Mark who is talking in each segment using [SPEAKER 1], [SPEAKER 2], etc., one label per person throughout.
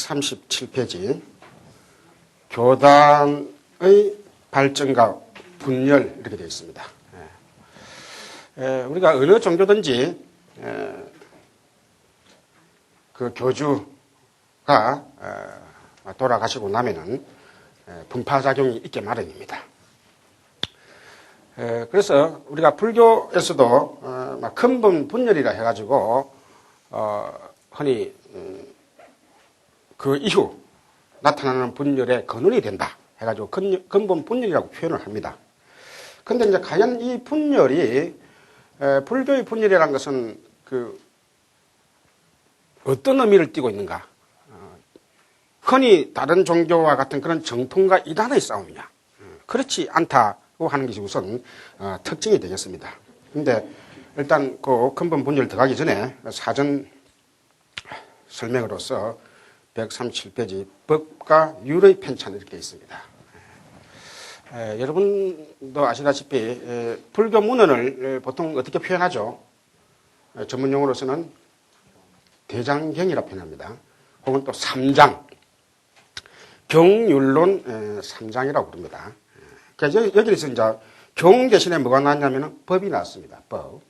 [SPEAKER 1] 137페이지 교단의 발전과 분열 이렇게 되어 있습니다. 우리가 어느 종교든지 그 교주가 돌아가시고 나면은 분파작용이 있게 마련입니다. 그래서 우리가 불교에서도 근본 분열이라 해가지고 흔히 그 이후 나타나는 분열의 근원이 된다 해가지고 근본 분열이라고 표현을 합니다. 근데 이제 과연 이 분열이 불교의 분열이라는 것은 그 어떤 의미를 띠고 있는가? 흔히 다른 종교와 같은 그런 정통과 이단의 싸움이냐? 그렇지 않다고 하는 것이 우선 특징이 되겠습니다. 근데 일단 그 근본 분열 들어가기 전에 사전 설명으로서 137페이지 법과 율의 편찬 이렇게 있습니다. 여러분도 아시다시피 불교 문헌을 보통 어떻게 표현하죠? 전문 용어로서는 대장경이라고 표현합니다. 혹은 또 삼장, 경율론 3장이라고 부릅니다. 그래서 여기서 이제 경 대신에 뭐가 나왔냐면 법이 나왔습니다. 법.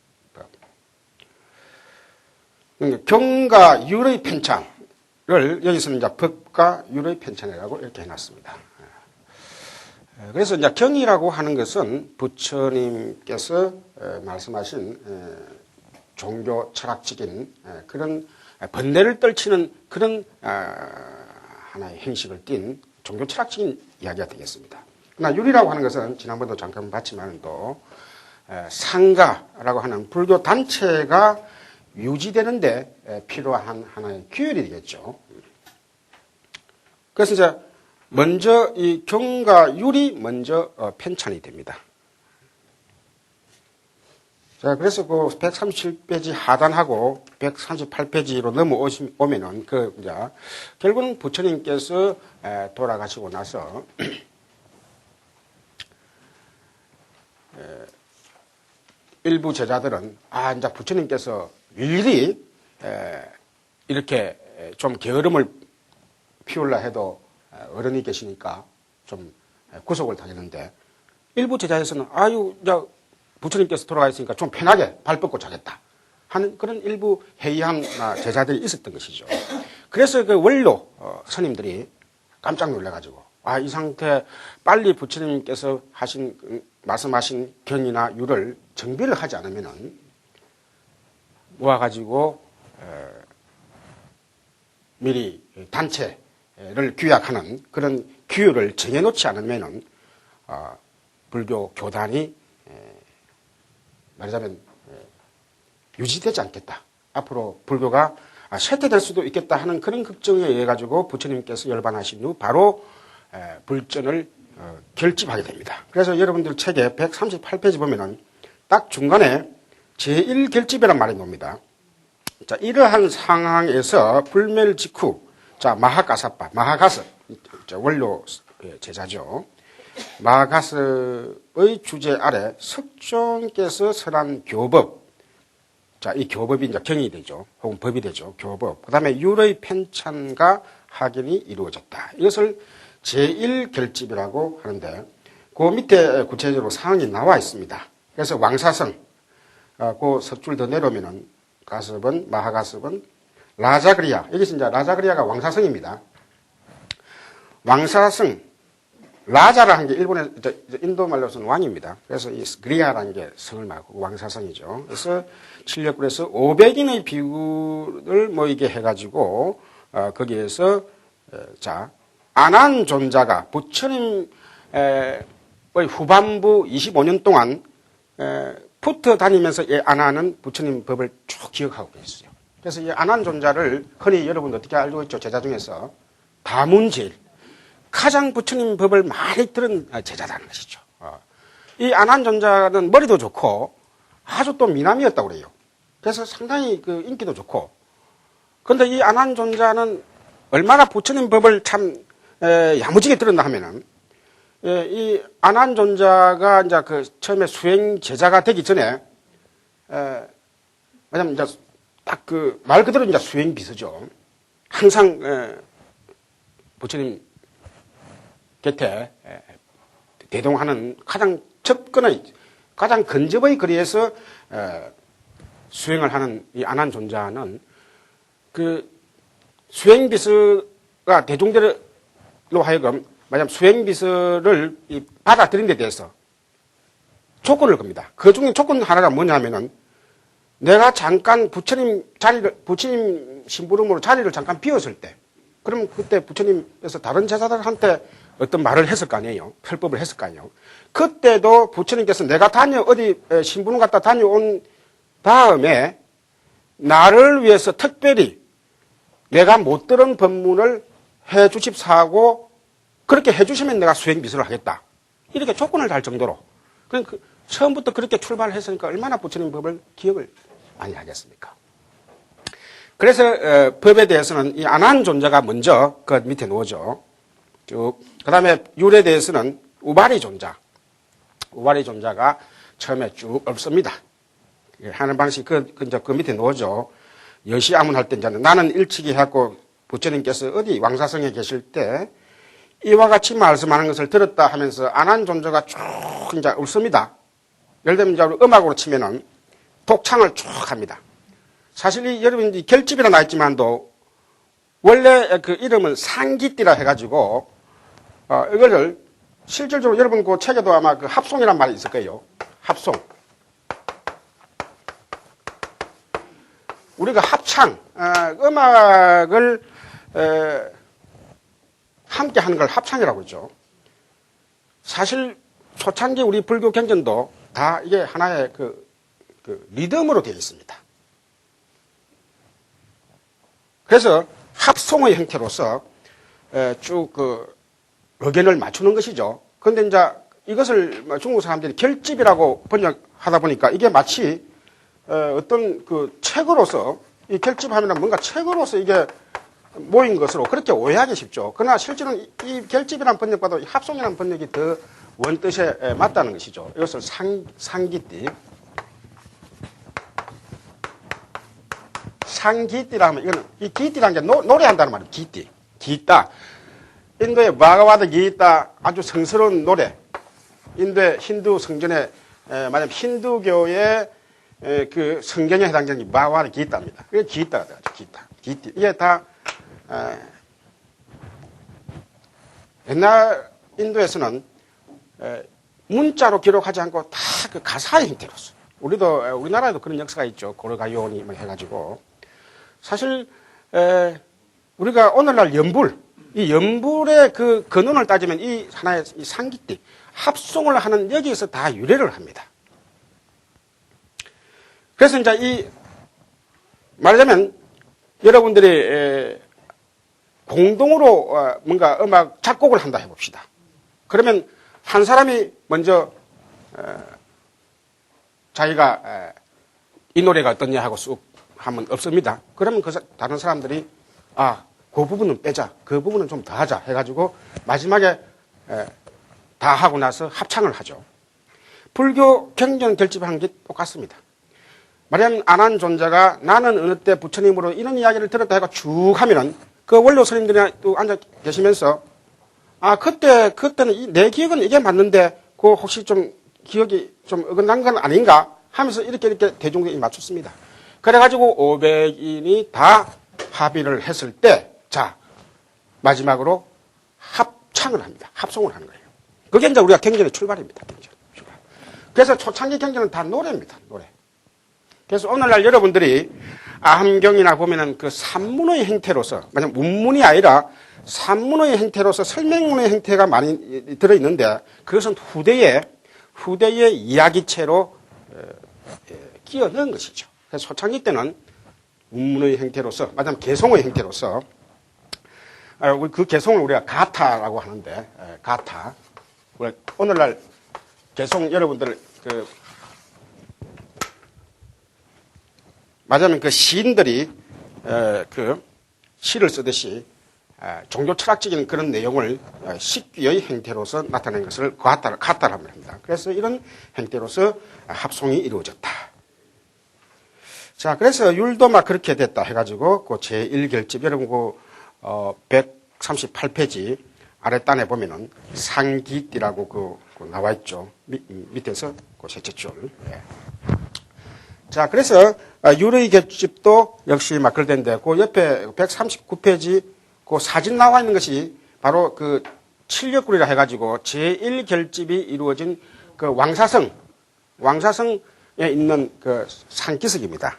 [SPEAKER 1] 경과 율의 편찬을 여기서는 이제 법과 율의 편찬이라고 이렇게 해놨습니다. 그래서 이제 경이라고 하는 것은 부처님께서 말씀하신 종교 철학적인 그런 번뇌를 떨치는 그런 하나의 형식을 띈 종교 철학적인 이야기가 되겠습니다. 그러나 율이라고 하는 것은 지난번도 잠깐 봤지만 또 상가라고 하는 불교 단체가 유지되는데 필요한 하나의 규율이 되겠죠. 그래서 이제 먼저 이 경과 율이 먼저 편찬이 됩니다. 자, 그래서 그 137페이지 하단하고 138페이지로 넘어오면은 이제 결국은 부처님께서 돌아가시고 나서 일부 제자들은 이제 부처님께서 일일이 이렇게 좀 게으름을 피우려 해도 어른이 계시니까 좀 구속을 당했는데 일부 제자에서는 이제 부처님께서 돌아가셨으니까 좀 편하게 발 뻗고 자겠다 하는 그런 일부 해이한 제자들이 있었던 것이죠. 그래서 그 원로 스님들이 깜짝 놀라가지고 이 상태 빨리 부처님께서 말씀하신 경이나 율을 정비를 하지 않으면은 모아가지고 미리 단체를 규약하는 그런 규율을 정해놓지 않으면은 불교 교단이 말하자면 유지되지 않겠다. 앞으로 불교가 쇠퇴될 수도 있겠다 하는 그런 걱정에 의해 가지고 부처님께서 열반하신 후 바로 불전을 결집하게 됩니다. 그래서 여러분들 책에 138페이지 보면은 딱 중간에 제1결집이라는 말이 나옵니다. 자, 이러한 상황에서 불멸 직후, 자, 마하가사파, 마하가스, 원료 제자죠. 마하가스의 주제 아래 석존께서 설한 교법, 자, 이 교법이 이제 경이 되죠. 혹은 법이 되죠. 교법. 그 다음에 율의 편찬과 확인이 이루어졌다. 이것을 제1결집이라고 하는데, 그 밑에 구체적으로 사항이 나와 있습니다. 그래서 왕사성, 그 석줄 더 내려오면은 가섭은, 마하가섭은 라자그리아. 여기서 이제 라자그리아가 왕사성입니다. 왕사성, 라자라는 게 일본의, 인도 말로서는 왕입니다. 그래서 이 그리아라는 게 성을 말하고 왕사성이죠. 그래서 칠력굴에서 500인의 비구를 모이게 해가지고, 거기에서, 자, 아난존자가 부처님의 후반부 25년 동안, 붙어 다니면서 이 아난은 부처님 법을 쭉 기억하고 계셨어요. 그래서 이 아난존자를 흔히 여러분 어떻게 알고 있죠? 제자 중에서 다문제일. 가장 부처님 법을 많이 들은 제자라는 것이죠. 이 아난존자는 머리도 좋고 아주 또 미남이었다고 그래요. 그래서 상당히 그 인기도 좋고. 그런데 이 아난존자는 얼마나 부처님 법을 참 야무지게 들었나 하면은 이 아난존자가 이제 그 처음에 수행 제자가 되기 전에 왜냐면 이제 딱 그 말 그대로 이제 수행 비서죠. 항상 부처님 곁에 대동하는 가장 접근의, 가장 근접의 거리에서 수행을 하는 이 안한존자는 그 수행비서가 대중들로 하여금 만약 수행비서를 받아들인 데 대해서 조건을 겁니다. 그 중에 조건 하나가 뭐냐면은 내가 잠깐 부처님 심부름으로 자리를 잠깐 비웠을 때, 그러면 그때 부처님께서 다른 제자들한테 어떤 말을 했을 거 아니에요. 설법을 했을 거 아니에요. 그때도 부처님께서 내가 어디 심부름 갔다 다녀온 다음에 나를 위해서 특별히 내가 못 들은 법문을 해 주십사하고 그렇게 해 주시면 내가 수행비서를 하겠다. 이렇게 조건을 달 정도로. 그러니까 처음부터 그렇게 출발을 했으니까 얼마나 부처님 법을 기억을 많이 하겠습니까? 그래서 법에 대해서는 이 안한존자가 먼저 그 밑에 놓죠. 쭉. 그 다음에 율에 대해서는 우바리존자. 우바리존자가 처음에 쭉 없습니다. 하는 방식 그 밑에 놓죠. 여시아문 할 때 이제 나는 일찍이 해갖고 부처님께서 어디 왕사성에 계실 때 이와 같이 말씀하는 것을 들었다 하면서 안한존자가 쭉 이제 없습니다. 예를 들면 이제 음악으로 치면은 독창을 쭉 합니다. 사실 여러분 결집이라 나있지만도 원래 그 이름을 상기띠라 해가지고 이거를 실질적으로 여러분 그 책에도 아마 그 합송이란 말이 있을 거예요. 합송. 우리가 합창, 음악을 함께 하는 걸 합창이라고 그러죠. 사실 초창기 우리 불교 경전도 다 이게 하나의 그 리듬으로 되어 있습니다. 그래서 합송의 형태로서 쭉 그 의견을 맞추는 것이죠. 그런데 이제 이것을 중국 사람들이 결집이라고 번역하다 보니까 이게 마치 어떤 그 책으로서 이 결집하면 뭔가 책으로서 이게 모인 것으로 그렇게 오해하기 쉽죠. 그러나 실제로는 이 결집이라는 번역보다 이 합송이라는 번역이 더 원뜻에 맞다는 것이죠. 이것을 상기띠. 상기띠라 하면 이거는 이 기띠라는 게 노래한다는 말이에요. 기띠. 기따. 인도의 바가와드 기따 아주 성스러운 노래. 인도의 힌두 성전에 만약 힌두교의 그 성경에 해당되는 게 바가와드 기따입니다. 그게 기따가 돼가지고 기따. 기띠. 이게 다 옛날 인도에서는 문자로 기록하지 않고 다 그 가사의 형태로서 우리나라에도 그런 역사가 있죠. 고려가요니 해가지고 사실 우리가 오늘날 이 연불의 그 근원을 따지면 이 하나의 이 상기띠 합송을 하는 여기에서 다 유래를 합니다. 그래서 이제 이 말하자면 여러분들이 공동으로 뭔가 음악 작곡을 한다 해봅시다. 그러면 한 사람이 먼저 자기가 이 노래가 어떠냐 하고 쑥 하면 없습니다. 그러면 다른 사람들이 그 부분은 빼자. 그 부분은 좀 더 하자 해가지고 마지막에 다 하고 나서 합창을 하죠. 불교 경전 결집하는 게 똑같습니다. 마냥 안한존자가 나는 어느 때 부처님으로 이런 이야기를 들었다 해가 쭉 하면은 그 원로 스님들이 또 앉아 계시면서 그때는 내 기억은 이게 맞는데 그 혹시 좀 기억이 좀 어긋난 건 아닌가 하면서 이렇게 대중들이 맞췄습니다. 그래가지고 500인이 다 합의를 했을 때 자 마지막으로 합창을 합니다. 합송을 하는 거예요. 그게 이제 우리가 경전의 출발입니다. 경전 출발. 그래서 초창기 경전은 다 노래입니다. 노래. 그래서 오늘날 여러분들이 아함경이나 보면은 그 산문의 형태로서, 만약 문문이 아니라 산문의 형태로서 설명문의 형태가 많이 들어있는데 그것은 후대의 이야기체로 끼워 넣은 것이죠. 그래서 초창기 때는 문문의 형태로서, 말하자면 개송의 형태로서, 그 개송을 우리가 가타라고 하는데, 가타. 오늘날 개송 여러분들 말하자면 그 시인들이 그 시를 쓰듯이 종교 철학적인 그런 내용을 식귀의 형태로서 나타낸 것을 가타라고 합니다. 그래서 이런 형태로서 합송이 이루어졌다. 자, 그래서 율도 막 그렇게 됐다 해가지고 그 제1결집 여러분 그 138페이지 아랫단에 보면은 상기띠라고 나와 있죠. 밑에서 그 셋째 줄. 예. 자, 그래서 유의 결집도 역시 막걸된데 그 옆에 139페이지 그 사진 나와 있는 것이 바로 그 칠력굴이라 해가지고 제1결집이 이루어진 그 왕사성에 있는 그 산기슭입니다.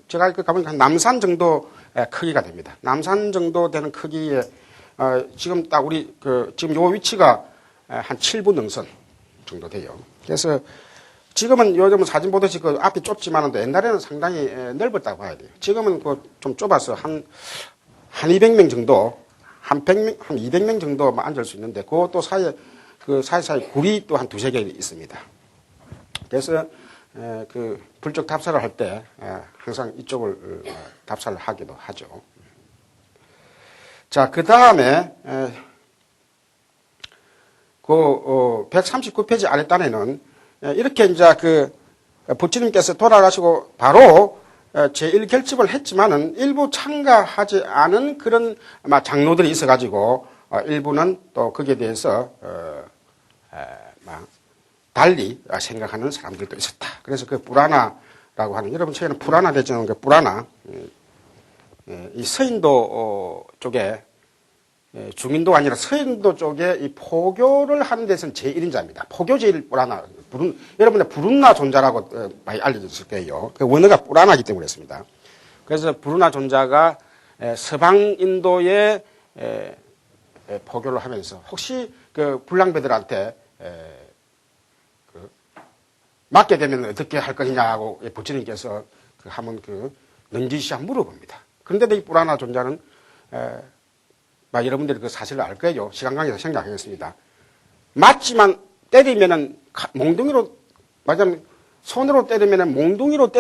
[SPEAKER 1] 제가 가보니까 남산 정도 크기가 됩니다. 남산 정도 되는 크기에, 지금 딱 지금 요 위치가 한 7분 능선 정도 돼요. 그래서 지금은 요즘 사진 보듯이 그 앞이 좁지만은 옛날에는 상당히 넓었다고 봐야 돼요. 지금은 좀 좁아서 한 200명 정도, 한 200명 정도 앉을 수 있는데, 그것도 사이사이 굴이 또 한 두세 개 있습니다. 그래서, 불적 답사를 할 때, 항상 이쪽을 답사를 하기도 하죠. 자, 그 다음에, 139페이지 아랫단에는, 이렇게 이제 부처님께서 돌아가시고 바로 제1결집을 했지만은 일부 참가하지 않은 그런 장로들이 있어가지고 일부는 또 거기에 대해서 달리 생각하는 사람들도 있었다. 그래서 그 뿌라나라고 하는, 여러분 최근에 뿌라나 대전은 그 뿌라나, 이 서인도 쪽에, 중인도가 아니라 서인도 쪽에 이 포교를 하는 데서는 제1인자입니다. 포교 제1 뿌라나. 여러분의 부룬나 존자라고 많이 알려졌을 거예요. 그 원어가 뿌라나기 때문에 그랬습니다. 그래서 부룬나 존자가 서방 인도에 포교를 하면서 혹시 그 불량배들한테 맞게 되면 어떻게 할 것이냐고 부처님께서 한번 넌지시 한번 물어봅니다. 그런데 이 뿌라나 존자는 여러분들이 그 사실을 알 거예요. 시간 관계에서 생각하겠습니다. 맞지만 때리면은 몽둥이로, 맞으면 손으로 때리면은 몽둥이로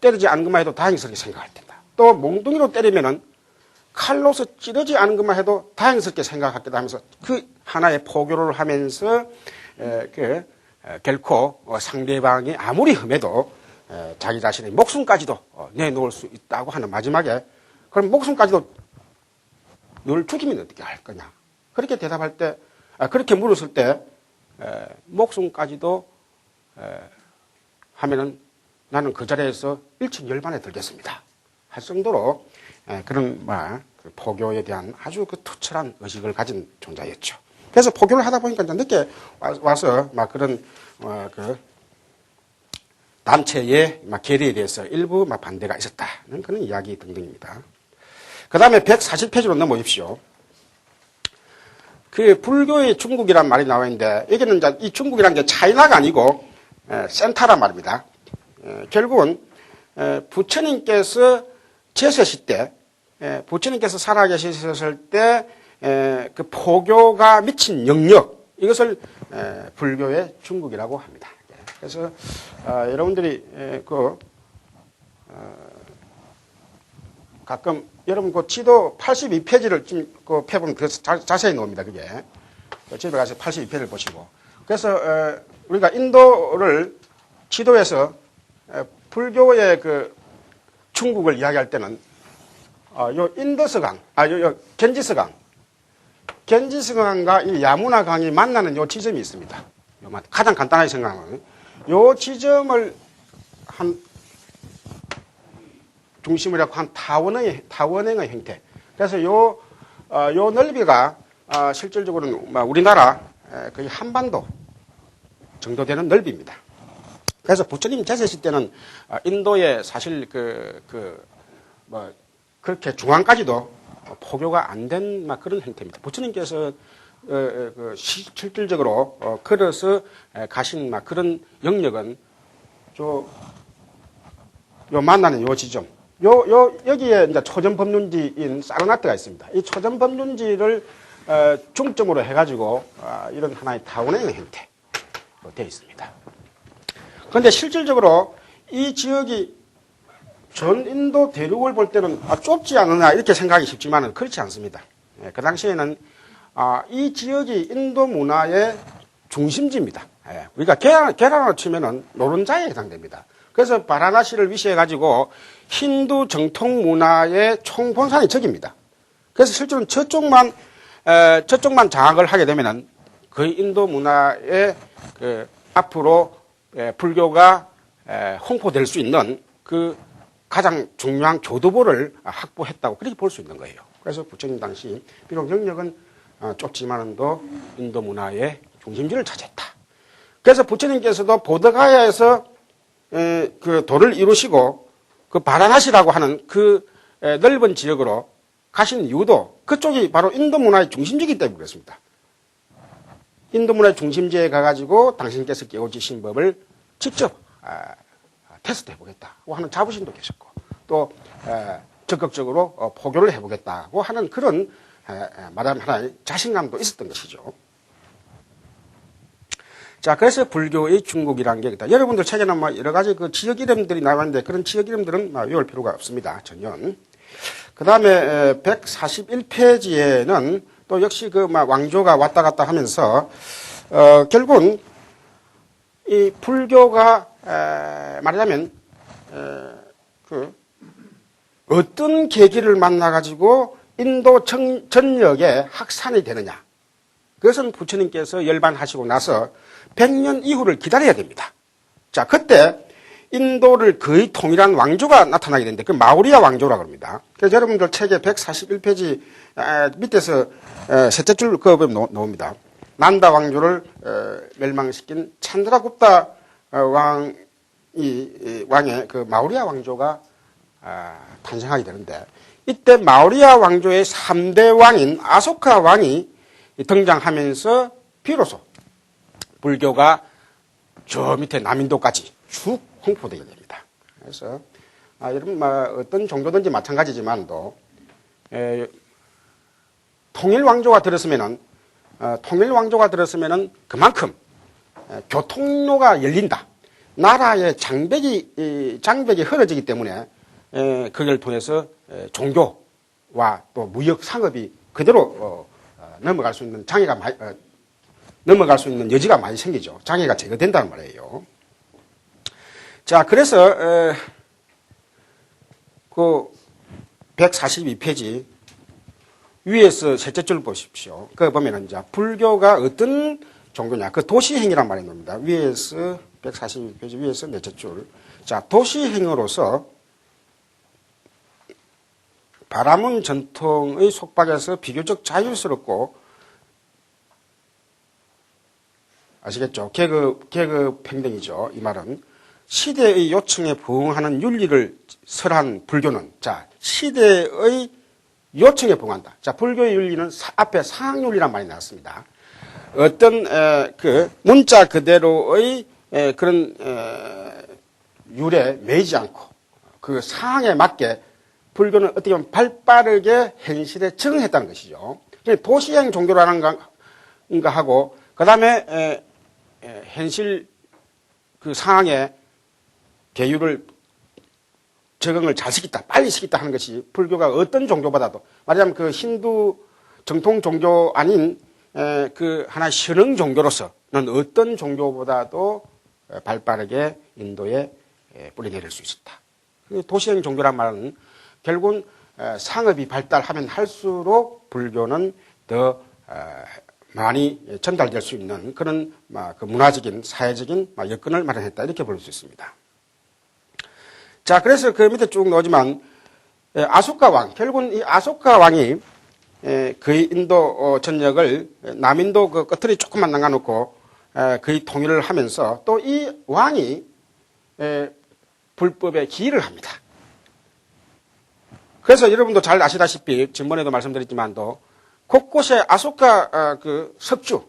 [SPEAKER 1] 때리지 않은 것만 해도 다행스럽게 생각할 텐다. 또 몽둥이로 때리면은 칼로서 찌르지 않은 것만 해도 다행스럽게 생각할 거다 하면서 그 하나의 포교를 하면서 결코 상대방이 아무리 흠해도 자기 자신의 목숨까지도 내놓을 수 있다고 하는 마지막에, 그럼 목숨까지도 널 죽이면 어떻게 할 거냐. 그렇게 대답할 때, 그렇게 물었을 때, 목숨까지도 하면은 나는 그 자리에서 일천열반에 들겠습니다. 할 정도로 그런 포교에 대한 아주 투철한 의식을 가진 존재였죠. 그래서 포교를 하다 보니까 이제 늦게 와서 그런 단체의 계리에 대해서 일부 반대가 있었다는 그런 이야기 등등입니다. 그 다음에 140페이지로 넘어오십시오. 그 불교의 중국이란 말이 나와 있는데, 여기는 이제 이 중국이란 게 차이나가 아니고 센터란 말입니다. 결국은 부처님께서 제세시 때, 부처님께서 살아계셨을 때 그 포교가 미친 영역, 이것을 불교의 중국이라고 합니다. 그래서 여러분들이 가끔 여러분 지도 82페이지를 좀 펴보면 자세히 나옵니다. 그게 집에 가서 82페이지를 보시고, 그래서 우리가 인도를 지도에서 불교의 중국을 이야기할 때는 요 인더스강, 요 겐지스강과 이 야무나 강이 만나는 요 지점이 있습니다. 가장 간단하게 생각하면 요 지점을 중심으로 하고 한 타원형의 형태. 그래서 요 넓이가 실질적으로는 우리나라 거의 한반도 정도 되는 넓이입니다. 그래서 부처님 제세시 때는 인도에 사실 그렇게 중앙까지도 포교가 안 된 그런 형태입니다. 부처님께서 실질적으로 걸어서 가신 그런 영역은 요 만나는 요 지점, 여기에 이제 초전 법륜지인 사르나트가 있습니다. 이 초전 법륜지를 중점으로 해가지고 이런 하나의 타원형의 형태로 되어 있습니다. 그런데 실질적으로 이 지역이 전 인도 대륙을 볼 때는 좁지 않느냐 이렇게 생각이 쉽지만은 그렇지 않습니다. 그 당시에는 이 지역이 인도 문화의 중심지입니다. 우리가 계란으로 치면은 노른자에 해당됩니다. 그래서 바라나시를 위시해가지고 힌두 정통 문화의 총본산이 저기입니다. 그래서 실제로는 저쪽만 저쪽만 장악을 하게 되면은 거의 인도 문화의 앞으로 불교가 홍보될 수 있는 그 가장 중요한 교두보를 확보했다고 그렇게 볼 수 있는 거예요. 그래서 부처님 당시 비록 영역은 좁지만도 인도 문화의 중심지를 차지했다. 그래서 부처님께서도 보드가야에서 그 도를 이루시고 그 바라나시라고 하는 그 넓은 지역으로 가신 이유도 그쪽이 바로 인도 문화의 중심지이기 때문에 그렇습니다. 인도 문화의 중심지에 가가지고 당신께서 깨우치신 법을 직접 테스트 해보겠다고 하는 자부심도 계셨고 또 적극적으로 포교를 해보겠다고 하는 그런 말하자면 하나의 자신감도 있었던 것이죠. 자, 그래서 불교의 중국이라는 게 있다. 여러분들 책에는 뭐 여러 가지 그 지역 이름들이 나왔는데 그런 지역 이름들은 외울 필요가 없습니다. 전혀. 그 다음에 141페이지에는 또 역시 그 왕조가 왔다 갔다 하면서 결국은 이 불교가 말하자면 그 어떤 계기를 만나 가지고 인도 전역에 확산이 되느냐. 그것은 부처님께서 열반하시고 나서 100년 이후를 기다려야 됩니다. 자, 그때 인도를 거의 통일한 왕조가 나타나게 되는데 그 마우리아 왕조라고 합니다. 그래서 여러분들 책에 141페이지 밑에서 셋째 줄 그거 보면 나옵니다. 난다 왕조를 멸망시킨 찬드라굽타 왕의 그 마우리아 왕조가 탄생하게 되는데 이때 마우리아 왕조의 3대 왕인 아소카 왕이 등장하면서 비로소 불교가 저 밑에 남인도까지 쭉 홍보되게 됩니다. 그래서 여러분 어떤 종교든지 마찬가지지만도 통일 왕조가 들었으면은 그만큼 교통로가 열린다. 나라의 장벽이 흐려지기 때문에 그걸 통해서 종교와 또 무역 상업이 그대로 넘어갈 수 있는 넘어갈 수 있는 여지가 많이 생기죠. 장애가 제거된다는 말이에요. 자, 그래서 그 142페이지 위에서 셋째 줄 보십시오. 그 보면은 이제 불교가 어떤 종교냐. 그 도시행이란 말이 나옵니다. 위에서 142페이지 위에서 넷째 줄. 자, 도시행으로서 바라문 전통의 속박에서 비교적 자유스럽고 아시겠죠? 계급 평등이죠. 이 말은 시대의 요청에 부응하는 윤리를 설한 불교는 자 시대의 요청에 부응한다. 자, 불교의 윤리는 앞에 상황윤리란 말이 나왔습니다. 어떤 그 문자 그대로의 그런 율에 매이지 않고 그 상황에 맞게 불교는 어떻게 보면 발빠르게 현실에 적응했다는 것이죠. 도시행 종교라는 거 하고 그 다음에 현실 그 상황에 계율을 적응을 잘 시켰다, 빨리 시켰다 하는 것이 불교가 어떤 종교보다도 말하자면 그 힌두 정통 종교 아닌 그 하나의 신흥 종교로서는 어떤 종교보다도 발빠르게 인도에 뿌리내릴 수 있었다. 도시행 종교란 말은 결국은 상업이 발달하면 할수록 불교는 더 많이 전달될 수 있는 그런 그 문화적인 사회적인 여건을 마련했다 이렇게 볼 수 있습니다. 자, 그래서 그 밑에 쭉 나오지만 아소카 왕, 결국은 이 아소카 왕이 거의 인도 전역을 남인도 그 끝을 조금만 남겨놓고 거의 통일을 하면서 또 이 왕이 불법에 기일을 합니다. 그래서 여러분도 잘 아시다시피 지난번에도 말씀드렸지만도 곳곳에 아소카 그 석주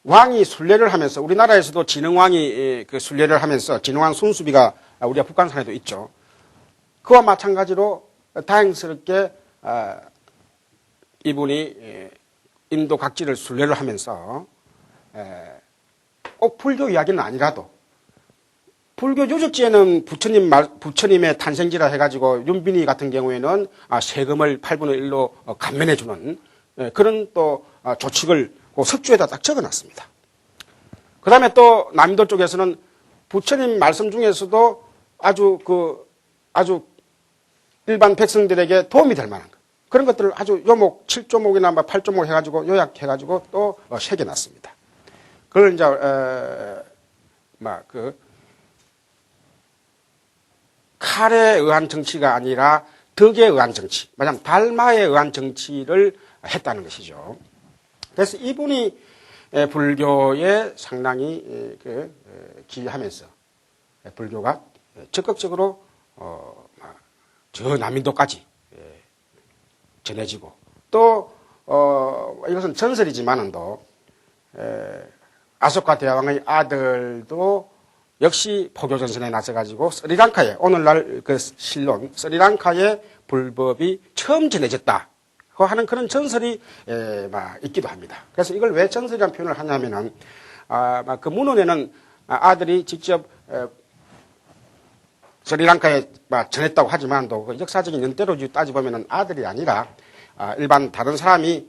[SPEAKER 1] 왕이 순례를 하면서 우리나라에서도 진흥왕이 그 순례를 하면서 진흥왕 순수비가 우리가 북한산에도 있죠. 그와 마찬가지로 다행스럽게 이분이 인도 각지를 순례를 하면서 꼭 불교 이야기는 아니라도 불교 유적지에는 부처님의 탄생지라 해가지고 윤빈이 같은 경우에는 세금을 8분의 1로 감면해주는 그런 또 조칙을 그 석주에다 딱 적어놨습니다. 그 다음에 또 남도 쪽에서는 부처님 말씀 중에서도 아주 일반 백성들에게 도움이 될 만한 것. 그런 것들을 아주 요목 7조목이나 8조목 해가지고 요약해가지고 또 새겨놨습니다. 그걸 이제 칼에 의한 정치가 아니라 덕에 의한 정치, 말하자면 달마에 의한 정치를 했다는 것이죠. 그래서 이분이 불교에 상당히 기여하면서 불교가 적극적으로 저 남인도까지 전해지고 또 이것은 전설이지만은도 아소카 대왕의 아들도 역시 포교 전선에 나서가지고 스리랑카에 오늘날 그 실론 스리랑카의 불법이 처음 전해졌다 하는 그런 전설이 있기도 합니다. 그래서 이걸 왜 전설이라는 표현을 하냐면은 그 문헌에는 아들이 직접 스리랑카에 전했다고 하지만도 그 역사적인 연대로 따져보면은 아들이 아니라 일반 다른 사람이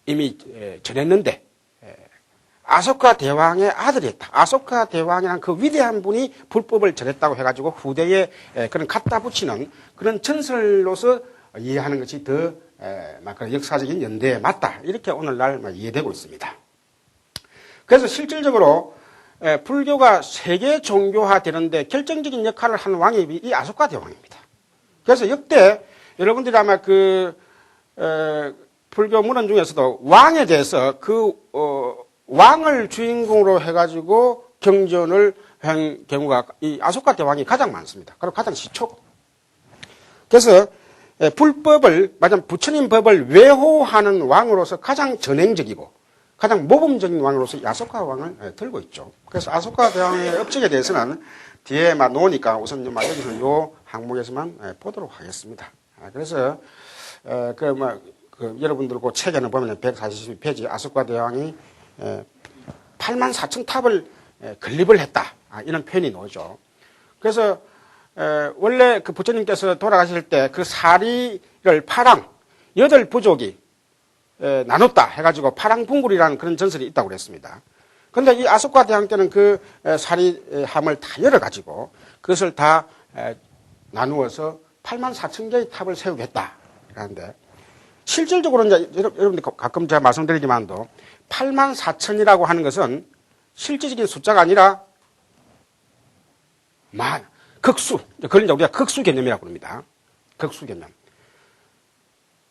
[SPEAKER 1] 이미 전했는데 아소카 대왕의 아들이었다. 아소카 대왕이라는 그 위대한 분이 불법을 전했다고 해가지고 후대에 그런 갖다 붙이는 그런 전설로서 이해하는 것이 더 그런 역사적인 연대에 맞다. 이렇게 오늘날 이해되고 있습니다. 그래서 실질적으로 불교가 세계 종교화 되는데 결정적인 역할을 한 왕이 이 아소카 대왕입니다. 그래서 역대 여러분들이 아마 불교 문헌 중에서도 왕에 대해서 왕을 주인공으로 해가지고 경전을 한 경우가 이 아소카 대왕이 가장 많습니다. 그리고 가장 시초고. 그래서 불법을, 말하자면 부처님 법을 외호하는 왕으로서 가장 전행적이고 가장 모범적인 왕으로서 아소카 왕을 들고 있죠. 그래서 아소카 대왕의 업적에 대해서는 뒤에 놓으니까 우선 여기서 요 항목에서만 보도록 하겠습니다. 그래서 여러분들 그 책에는 보면 140페이지 아소카 대왕이 84,000 탑을 건립을 했다. 이런 표현이 나오죠. 그래서 원래 그 부처님께서 돌아가실 때 그 사리를 파랑 8부족이 나눴다 해가지고 파랑분굴이라는 그런 전설이 있다고 그랬습니다. 그런데 이 아소카 대왕 때는 그 사리함을 다 열어가지고 그것을 다 나누어서 84,000개의 탑을 세우겠다. 그런데 실질적으로 이제 여러분들 가끔 제가 말씀드리지만도 84,000이라고 하는 것은 실질적인 숫자가 아니라 극수. 그걸 이제 우리가 극수 개념이라고 합니다. 극수 개념.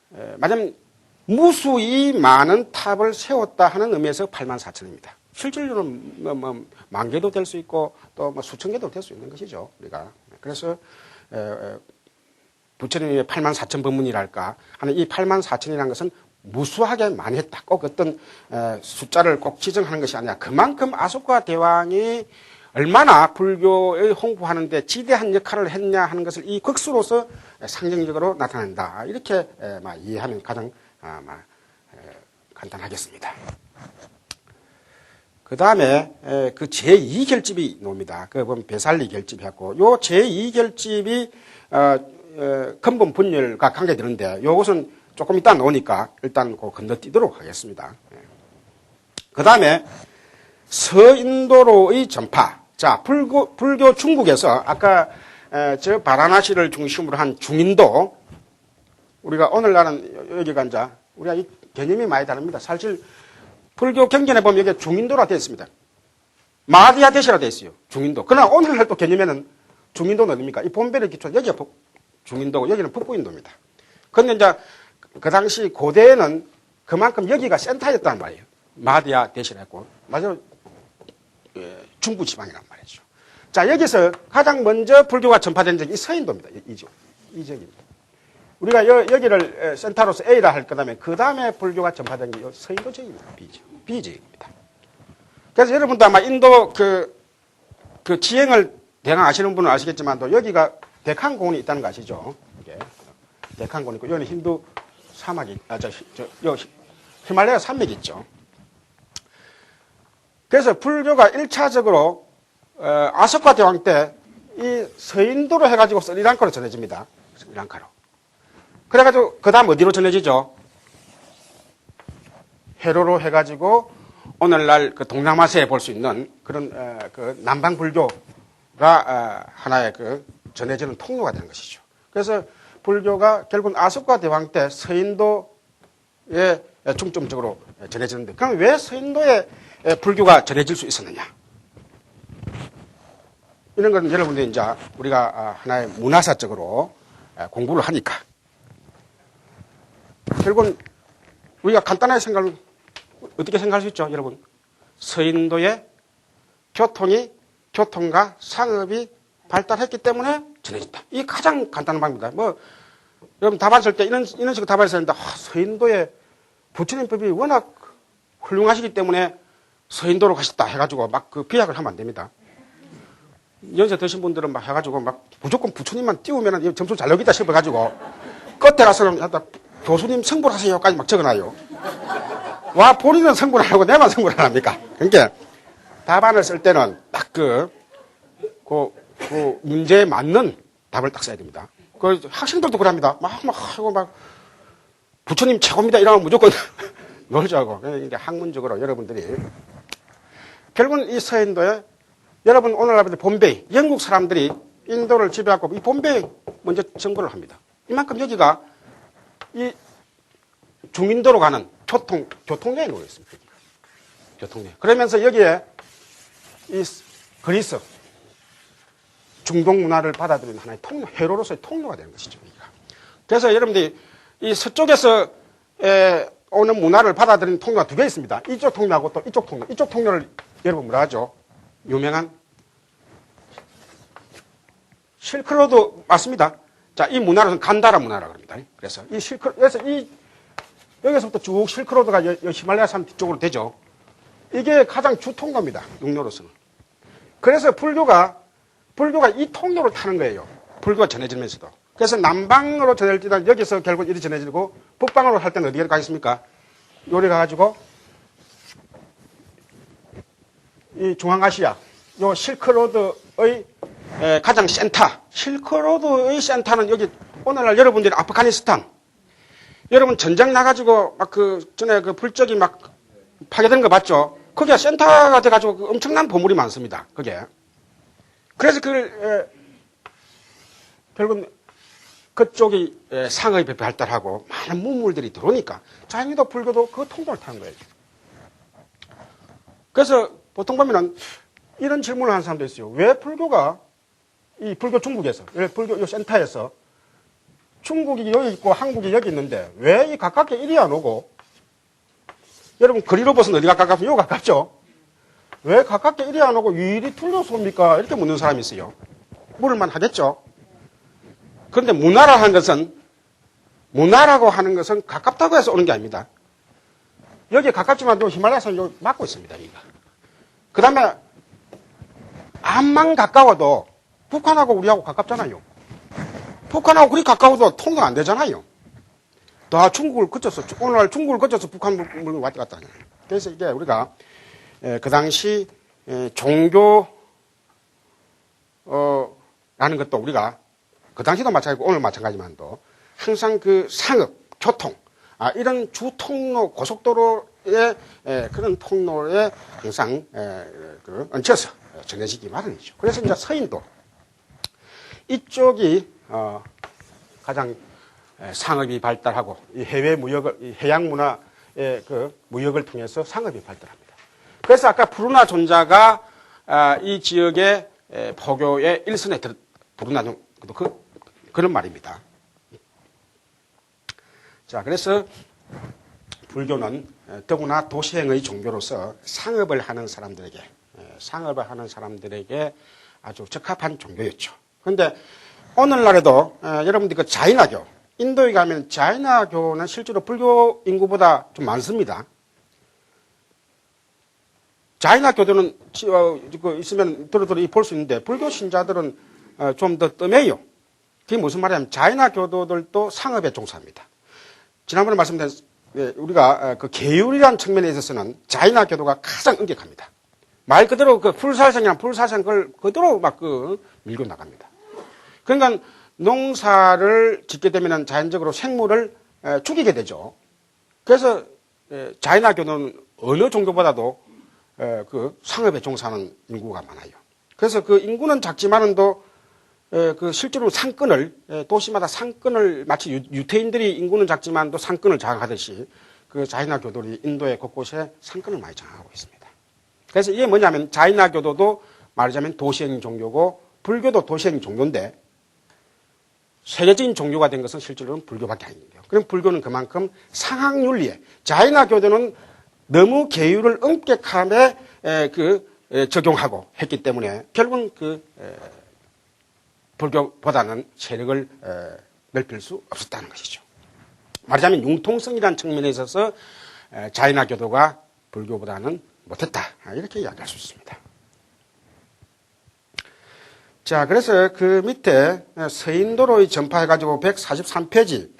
[SPEAKER 1] 말하자면 무수히 많은 탑을 세웠다 하는 의미에서 84,000입니다. 실질적으로는 만 개도 될 수 있고 또 수천 개도 될 수 있는 것이죠. 우리가. 그래서 부처님의 84,000법문이랄까 하는 이 84,000이라는 것은 무수하게 많이 했다. 꼭 어떤 숫자를 꼭 지정하는 것이 아니라 그만큼 아소카 대왕이 얼마나 불교의 홍보하는 데 지대한 역할을 했냐 하는 것을 이 극수로서 상징적으로 나타낸다. 이렇게 이해하면 가장 간단하겠습니다. 그 다음에 그 제2결집이 나옵니다. 그 보면 배살리 결집이었고 요 제2결집이 근본 분열과 관계되는데 요것은 조금 이따 나오니까 일단 건너뛰도록 하겠습니다. 그 다음에 서인도로의 전파. 자, 불교 중국에서 아까 저 바라나시를 중심으로 한 중인도, 우리가 오늘날은 여기가 이제 우리가 이 개념이 많이 다릅니다. 사실 불교 경전에 보면 여기 중인도라 되어 있습니다. 마하디아 대시라 되어 있어요. 중인도. 그러나 오늘날 또 개념에는 중인도는 어딥니까? 이 본별의 기초, 여기가 중인도고 여기는 북부인도입니다. 그런데 이제 그 당시 고대에는 그만큼 여기가 센터였단 말이에요. 마하디아 대시라 했고, 마지막으로 중부 지방이란 말이죠. 자, 여기서 가장 먼저 불교가 전파된 적이 서인도입니다. 이 지역입니다. 우리가 여기를 센터로서 A라 할 거다면 그 다음에 불교가 전파된 게 서인도 지역입니다. B 지역입니다. 그래서 여러분도 아마 인도 그 지행을 대강 아시는 분은 아시겠지만 또 여기가 데칸공원이 있다는 거 아시죠? 이게 데칸공원 있고 여기는 힌두 사막이 히말라야 산맥이 있죠. 그래서 불교가 1차적으로 아소카 대왕 때 이 서인도로 해가지고 스리랑카로 전해집니다. 스리랑카로. 그래가지고 그 다음 어디로 전해지죠? 회로로 해가지고 오늘날 그 동남아시아에 볼 수 있는 그런 그 남방 불교가 하나의 그 전해지는 통로가 되는 것이죠. 그래서 불교가 결국은 아속과 대왕 때 서인도에 중점적으로 전해지는데, 그럼 왜 서인도에 불교가 전해질 수 있었느냐? 이런 건 여러분들이 이제 우리가 하나의 문화사적으로 공부를 하니까. 결국은 우리가 간단하게 어떻게 생각할 수 있죠, 여러분? 서인도의 교통과 상업이 발달했기 때문에 전해진다. 이게 가장 간단한 방법입니다. 여러분 답안쓸 때 이런 식으로 답안했는데, 서인도의 부처님 법이 워낙 훌륭하시기 때문에 서인도로 가셨다 해가지고 막 그 비약을 하면 안 됩니다. 연세 드신 분들은 막 해가지고 막 무조건 부처님만 띄우면 점수 잘 나오겠다 싶어가지고 끝에 가서는 교수님 성불하세요까지 막 적어놔요. 와, 본인은 성불 안 하고 내만 성불 안 합니까? 그러니까 답안을 쓸 때는 딱 그 문제에 맞는 답을 딱 써야 됩니다. 그 학생들도 그럽니다. 막 부처님 최고입니다 이러면 무조건 놀자고. 그러니까 학문적으로 여러분들이 결국은 이 서인도에 여러분 오늘날 봄베이 영국 사람들이 인도를 지배하고 이 봄베이 먼저 정벌을 합니다. 이만큼 여기가 이 중인도로 가는 교통여행으로 있습니다. 교통여행. 그러면서 여기에 이 그리스 중동 문화를 받아들이는 하나의 회로로서의 통로가 되는 것이죠. 그래서 여러분들이 이 서쪽에서 오는 문화를 받아들이는 통로가 두 개 있습니다. 이쪽 통로하고 또 이쪽 통로. 이쪽 통로를 여러분 뭐라 하죠? 유명한 실크로드 맞습니다. 자, 이 문화는 간다라 문화라고 합니다. 그래서 여기서부터 쭉 실크로드가 히말라야 산 뒤쪽으로 되죠. 이게 가장 주 통로입니다. 육로로서는. 그래서 불교가 이 통로를 타는 거예요. 불교가 전해지면서도. 그래서 남방으로 전해질 때는 여기서 결국 이리 전해지고 북방으로 할 때는 어디에 가겠습니까? 요리 가가지고 이 중앙아시아, 요 실크로드의 가장 센터, 실크로드의 센터는 여기 오늘날 여러분들이 아프가니스탄, 여러분 전쟁 나가지고 막 전에 불적이 막 파괴된 거 봤죠? 거기가 센터가 돼가지고 엄청난 보물이 많습니다. 그게. 그래서 결국 그쪽이 상업이 발달하고 많은 문물들이 들어오니까 자연히도 불교도 그 통로를 타는 거예요. 그래서 보통 보면은 이런 질문을 하는 사람도 있어요. 왜 불교가 이 불교 중국에서, 왜 불교 이 센터에서 중국이 여기 있고 한국이 여기 있는데 왜 이 가깝게 이리 안 오고, 여러분 거리로 봐서 어디가 가깝습니까? 여기 가깝죠? 왜 가깝게 이리 안 오고 유일이 틀려서 옵니까? 이렇게 묻는 사람이 있어요. 물을만 하겠죠? 그런데 문화라고 하는 것은 가깝다고 해서 오는 게 아닙니다. 여기 가깝지만 또 히말라야산 여기 막고 있습니다, 여기가. 그 다음에 암만 가까워도 북한하고 우리하고 가깝잖아요. 북한하고 그리 가까워도 통로가 안 되잖아요. 다 중국을 거쳐서, 오늘날 중국을 거쳐서 북한 물건 왔다 갔다 하잖아요. 그래서 이게 우리가 그 당시 종교 라는 것도 우리가 그 당시도 마찬가지고 오늘 마찬가지만도 항상 그 상업, 교통, 이런 주 통로, 고속도로의 그런 통로에 항상 얹혀서 전해지기 마련이죠. 그래서 이제 서인도 이쪽이 가장 상업이 발달하고 이 해외 무역을, 이 해양 문화의 그 무역을 통해서 상업이 발달합니다. 그래서 아까 푸르나 존자가 이 지역의 포교의 일선에 부르나는 그런 말입니다. 자, 그래서 불교는 더구나 도시행의 종교로서 상업을 하는 사람들에게 아주 적합한 종교였죠. 그런데 오늘날에도 여러분들이 그 자이나교, 인도에 가면 자이나교는 실제로 불교 인구보다 좀 많습니다. 자이나교도는 있으면 들어들어 볼 수 있는데 불교 신자들은 좀 더 뜸해요. 그게 무슨 말이냐면 자이나교도들도 상업에 종사합니다. 지난번에 말씀드린 우리가 그 계율이라는 측면에 있어서는 자이나교도가 가장 엄격합니다. 말 그대로 그 불살생이란 불살생 그걸 그대로 막 밀고 나갑니다. 그러니까 농사를 짓게 되면 자연적으로 생물을 죽이게 되죠. 그래서 자이나교는 어느 종교보다도 그 상업에 종사하는 인구가 많아요. 그래서 그 인구는 작지만은도 그 실제로 상권을 도시마다 상권을 마치 유태인들이 인구는 작지만 또 상권을 장악하듯이 그 자이나 교도들이 인도의 곳곳에 상권을 많이 장악하고 있습니다. 그래서 이게 뭐냐면 자이나 교도도 말하자면 도시행 종교고 불교도 도시행 종교인데 세계적인 종교가 된 것은 실제로는 불교밖에 아닙니다. 그럼 불교는 그만큼 상학윤리에 자이나 교도는 너무 계율을 엄격하게 적용하고 했기 때문에 결국은 불교보다는 세력을 넓힐 수 없었다는 것이죠. 말하자면 융통성이라는 측면에 있어서 자이나 교도가 불교보다는 못했다. 이렇게 이야기할 수 있습니다. 자, 그래서 그 밑에 서인도로의 전파해가지고 143페이지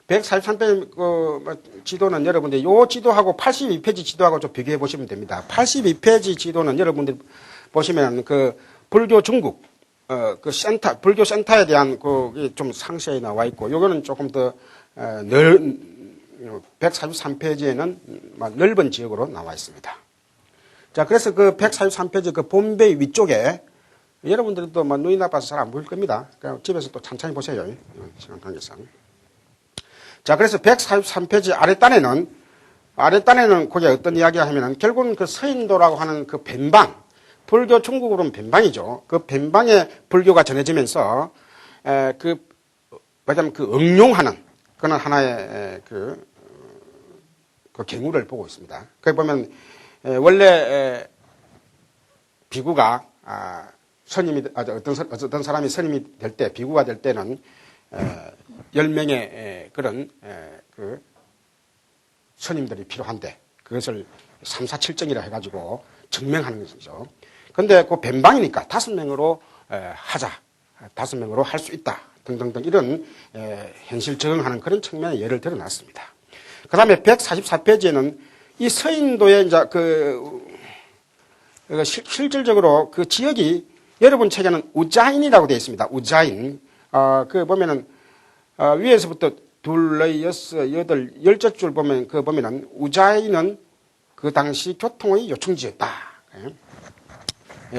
[SPEAKER 1] 143페이지 지도는 여러분들 요 지도하고 82페이지 지도하고 좀 비교해 보시면 됩니다. 82페이지 지도는 여러분들 보시면 그 불교 중국 그 센터 불교 센터에 대한 그 좀 상세히 나와 있고 요거는 조금 더 143페이지에는 넓은 지역으로 나와 있습니다. 자, 그래서 그 143페이지 그 봄베이 위쪽에 여러분들도 눈이 나빠서 잘 안 보일 겁니다. 그냥 집에서 또 천천히 보세요. 시간 관계상. 자, 그래서 143페이지 아랫단에는 거기에 어떤 이야기가 하면은 결국은 그 서인도라고 하는 그 변방, 불교 중국으로는 변방이죠. 그 변방에 불교가 전해지면서 뭐냐면 그 응용하는 그런 하나의 그 경우를 보고 있습니다. 거기 보면 원래 비구가 어떤 사람이 스님이 될 때, 비구가 될 때는 10명의 그런 그 스님들이 필요한데 그것을 3, 4, 7정이라 해가지고 증명하는 것이죠. 근데 그 변방이니까 5명으로 하자. 5명으로 할 수 있다. 등등등 이런 현실 적응하는 그런 측면의 예를 들어놨습니다. 그 다음에 144페이지에는 이 서인도의 이제 실질적으로 그 지역이 여러분 책에는 우자인이라고 되어 있습니다. 우자인. 그 보면은 위에서부터 2, 6, 8, 10줄 보면 보면은 우자인은 그 당시 교통의 요충지였다.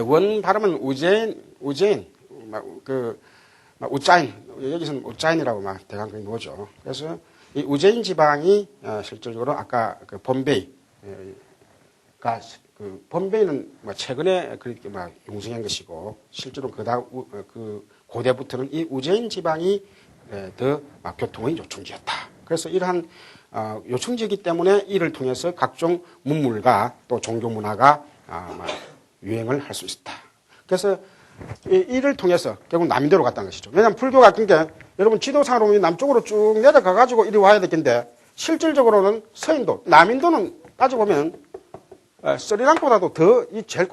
[SPEAKER 1] 원 발음은 우자인, 우자인, 여기서는 우자인이라고 대강 그게 뭐죠. 그래서 이 우자인 지방이 실질적으로 아까 그 봄베이가 그 봄베이는 최근에 그렇게 용성한 것이고 실제로 그 고대부터는 이 우자인 지방이 더 교통의 요충지였다. 그래서 이러한 요충지이기 때문에 이를 통해서 각종 문물과 또 종교 문화가 유행을 할 수 있었다. 그래서 이를 통해서 결국 남인도로 갔다는 것이죠. 왜냐하면 불교가 그러니까 여러분 지도상으로 보면 남쪽으로 쭉 내려가가지고 이리 와야 될 텐데 실질적으로는 서인도, 남인도는 따져보면 스리랑카보다도 더 제일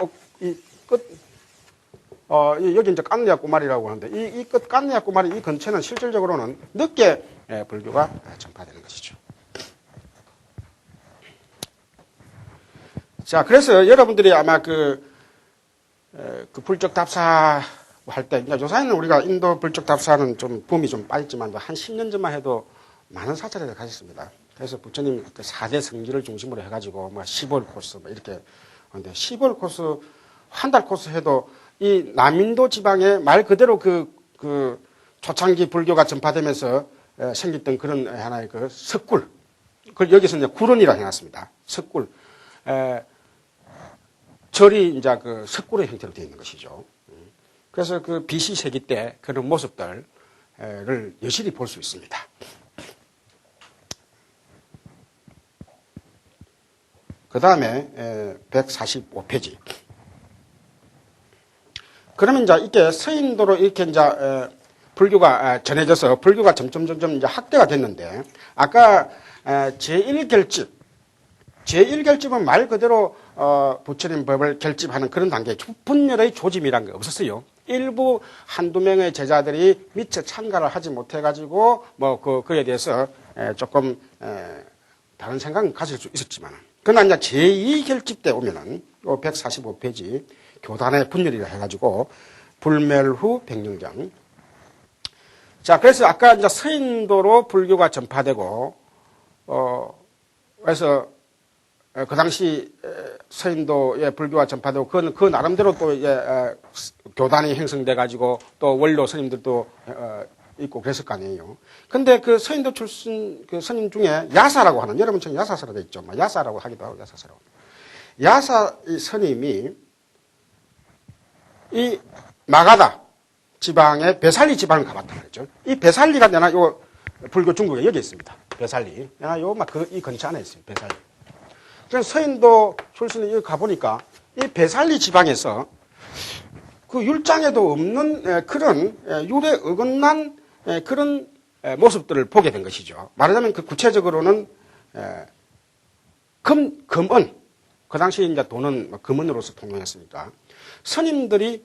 [SPEAKER 1] 여기 이제 깐느야 꼬마리라고 하는데 이 끝 깐느야 꼬마리 이 근처는 실질적으로는 늦게 불교가 전파되는 것이죠. 자, 그래서 여러분들이 아마 그 불적 답사 할 때, 요사이는 우리가 인도 불적 답사는 좀 붐이 좀 빠졌지만 한 10년 전만 해도 많은 사찰을 가졌습니다. 그래서 부처님 4대 성지를 중심으로 해가지고 10월 코스 이렇게 하는데 10월 코스 한 달 코스 해도 이 남인도 지방에 말 그대로 그 초창기 불교가 전파되면서 생겼던 그런 하나의 그 석굴, 그걸 여기서 이제 구른이라 해놨습니다. 석굴. 절이 이제 그 석굴의 형태로 되어 있는 것이죠. 그래서 그 BC 세기 때 그런 모습들을 여실히 볼 수 있습니다. 그 다음에 145페이지. 그러면 이제 이렇게 서인도로 이렇게 이제 불교가 전해져서 불교가 점점 이제 확대가 됐는데 아까 제1결집은 말 그대로 부처님 법을 결집하는 그런 단계에 분열의 조짐이란 게 없었어요. 일부 한두 명의 제자들이 미처 참가를 하지 못해가지고 그에 대해서 조금 다른 생각은 가질 수 있었지만 그러나 이제 제2결집 때 오면은 145페이지 교단의 분열이라 해가지고 불멸 후 백령경. 자, 그래서 아까 이제 서인도로 불교가 전파되고 그래서 그 당시 서인도의 불교가 전파되고 그 나름대로 또 교단이 형성돼 가지고 또 원로 스님들도 있고 그랬을 거 아니에요. 근데 그 서인도 출신 그 스님 중에 야사라고 하는, 여러분 참 야사사로 돼 있죠. 야사라고 하기도 하고 야사사라고. 야사 이 스님이 이 마가다 지방의 베살리 지방을 가봤단 말이죠. 이 베살리가 내가 요 불교 중국에 여기 있습니다. 베살리. 내가 요 막 이 근처 안에 있어요. 베살리. 그래서 서인도 출신이 여기 가보니까 이 베살리 지방에서 그 율장에도 없는 그런 율에 어긋난 그런 모습들을 보게 된 것이죠. 말하자면 그 구체적으로는 금은, 그 당시에 이제 돈은 금은으로서 통용했으니까 스님들이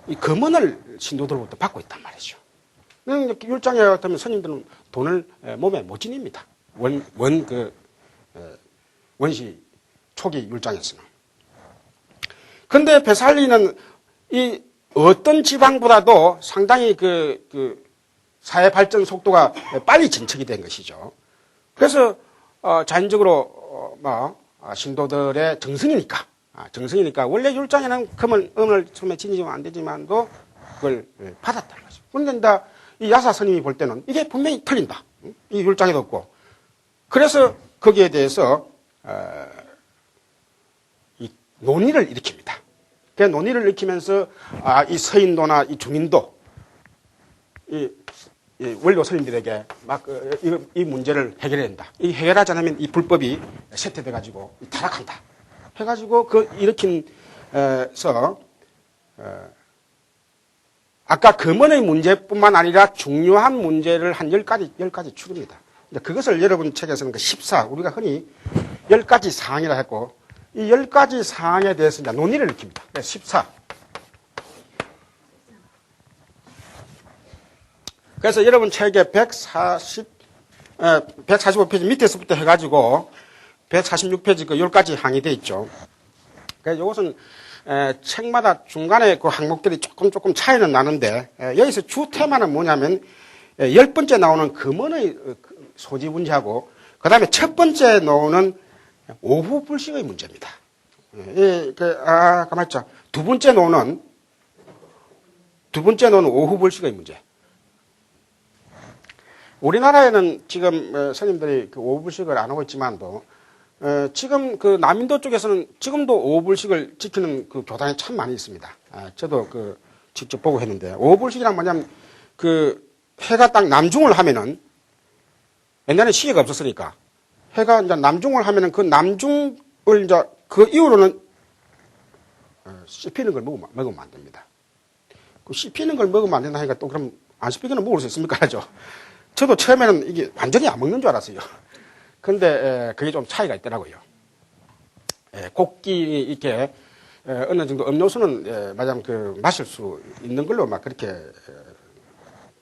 [SPEAKER 1] 이 금은을 신도들로부터 받고 있단 말이죠. 율장에 같으면 스님들은 돈을 몸에 못 지닙니다. 원시 초기 율장에서는. 근데 베살리는 이 어떤 지방보다도 상당히 그 사회 발전 속도가 빨리 진척이 된 것이죠. 그래서 자연적으로 신도들의 정성이니까 원래 율장에는 금을 처음에 지니면 안 되지만도 그걸 받았다는 거죠. 그런데 이제 이 야사 스님이 볼 때는 이게 분명히 틀린다. 이 율장에도 없고. 그래서 거기에 대해서 이 논의를 일으킵니다. 그 논의를 일으키면서 이 서인도나 이 중인도 이 원로 스님들에게 막 이 문제를 해결해야 된다. 이 해결하지 않으면 이 불법이 쇠퇴돼 가지고 타락한다. 해가지고 그 일으킨서 아까 금원의 문제뿐만 아니라 중요한 문제를 한 10가지 추립니다. 그것을 여러분 책에서는 그 14, 우리가 흔히 10가지 사항이라 했고, 이 10가지 사항에 대해서 이제 논의를 일으킵니다. 14. 그래서 여러분 책에 145페이지 밑에서부터 해가지고 146페이지 그 10가지 항이 되어 있죠. 그래서 이것은 책마다 중간에 그 항목들이 조금 차이는 나는데, 여기서 주 테마는 뭐냐면 10번째 나오는 금원의 소지 문제하고 그 다음에 첫 번째 나오는 오후 불식의 문제입니다. 가만 있자. 두 번째 나오는 오후 불식의 문제. 우리나라에는 지금 스님들이 그 오후 불식을 안 하고 있지만도 지금 그 남인도 쪽에서는 지금도 오후 불식을 지키는 그 교단이 참 많이 있습니다. 저도 그 직접 보고 했는데, 오후 불식이란 뭐냐면 그 해가 딱 남중을 하면은, 옛날에 시계가 없었으니까 해가 이제 남중을 하면은 그 남중을 이제 그 이후로는 씹히는 걸 먹으면 안 됩니다. 그 씹히는 걸 먹으면 안 된다 하니까 또 그럼 안 씹히기는 먹을 수 있습니까? 하죠. 저도 처음에는 이게 완전히 안 먹는 줄 알았어요. 근데 그게 좀 차이가 있더라고요. 곡기 이렇게 어느 정도 음료수는 말하자면 그 마실 수 있는 걸로 막 그렇게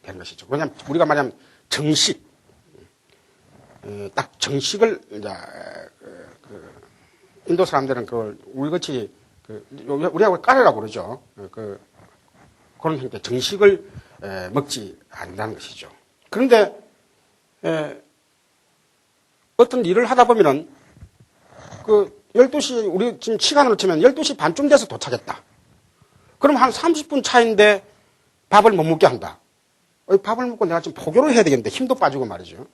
[SPEAKER 1] 되는 것이죠. 왜냐하면 우리가 말하자면 정식, 딱 정식을 이제 인도 사람들은 그걸 우리같이 우리하고 까르라고 그러죠. 그런 형태 정식을 먹지 않는다는 것이죠. 그런데 어떤 일을 하다 보면은 그 12시, 우리 지금 시간으로 치면 12시 반쯤 돼서 도착했다. 그럼 한 30분 차인데 밥을 못 먹게 한다. 밥을 먹고 내가 지금 포교를 해야 되겠는데 힘도 빠지고 말이죠.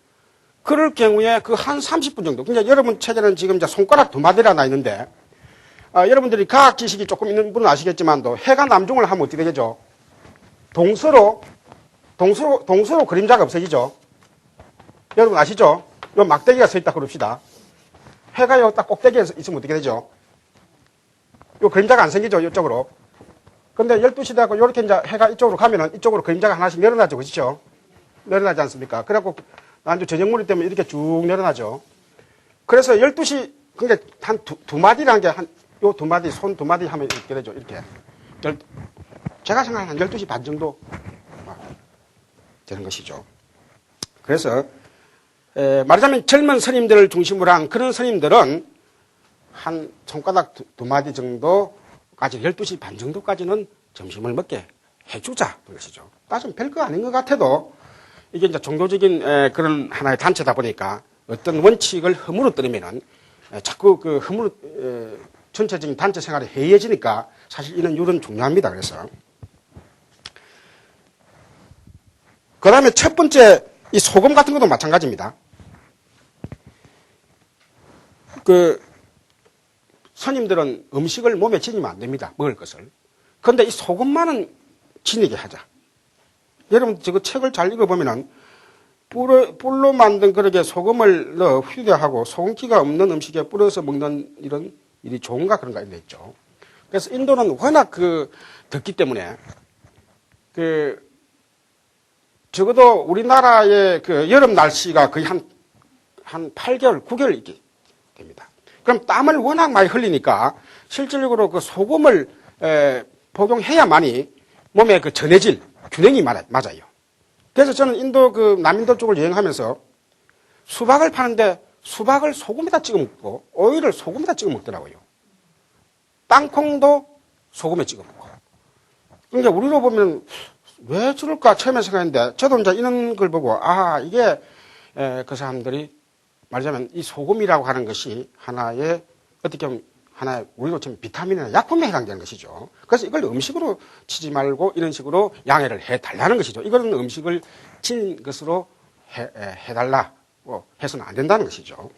[SPEAKER 1] 그럴 경우에 그 한 30분 정도. 그러니까 여러분 책에는 지금 이제 손가락 2마디나 나 있는데, 여러분들이 과학 지식이 조금 있는 분은 아시겠지만도 해가 남중을 하면 어떻게 되죠? 동서로 그림자가 없어지죠? 여러분 아시죠? 요 막대기가 서 있다 그럽시다. 해가 요 딱 꼭대기에 있으면 어떻게 되죠? 요 그림자가 안 생기죠, 이쪽으로. 근데 12시 되고 요렇게 이제 해가 이쪽으로 가면은 이쪽으로 그림자가 하나씩 늘어나죠, 그렇죠? 늘어나지 않습니까? 그래갖고 아주 저녁물이 때문에 이렇게 쭉 늘어나죠. 그래서 12시, 그러니까 한 두 마디라는 게 요 2마디, 손 2마디 하면 이렇게 되죠, 이렇게. 제가 생각하는 한 12시 반 정도 되는 것이죠. 그래서 말하자면 젊은 스님들을 중심으로 한 그런 스님들은 한 손가락 2마디 정도까지, 12시 반 정도까지는 점심을 먹게 해주자. 그것이죠. 따지면 별거 아닌 것 같아도 이게 이제 종교적인 그런 하나의 단체다 보니까 어떤 원칙을 허물어뜨리면은 자꾸 그 전체적인 단체 생활이 해이해지니까 사실 이런 율은 중요합니다. 그래서. 그 다음에 첫 번째, 이 소금 같은 것도 마찬가지입니다. 스님들은 음식을 몸에 지니면 안 됩니다. 먹을 것을. 그런데 이 소금만은 지니게 하자. 여러분, 저거 책을 잘 읽어보면은, 뿔로 만든 그렇게 소금을 넣어 휴대하고 소금기가 없는 음식에 뿌려서 먹는 이런 일이 좋은가 그런가 이런 데 있죠. 그래서 인도는 워낙 덥기 때문에, 적어도 우리나라의 여름 날씨가 거의 한 8개월, 9개월 있게 됩니다. 그럼 땀을 워낙 많이 흘리니까 실질적으로 소금을 복용해야만이 몸의 전해질 균형이 맞아요. 그래서 저는 인도 남인도 쪽을 여행하면서 수박을 파는데 수박을 소금에다 찍어 먹고 오이를 소금에다 찍어 먹더라고요. 땅콩도 소금에 찍어 먹고. 그러니까 우리로 보면 왜 저럴까 처음에 생각했는데 저도 이제 이런 걸 보고 이게 그 사람들이 말하자면 이 소금이라고 하는 것이 하나의 어떻게 보면 하나의 우리로 치면 비타민이나 약품에 해당되는 것이죠. 그래서 이걸 음식으로 치지 말고 이런 식으로 양해를 해달라는 것이죠. 이거는 음식을 진 것으로 해달라고 해서는 안 된다는 것이죠.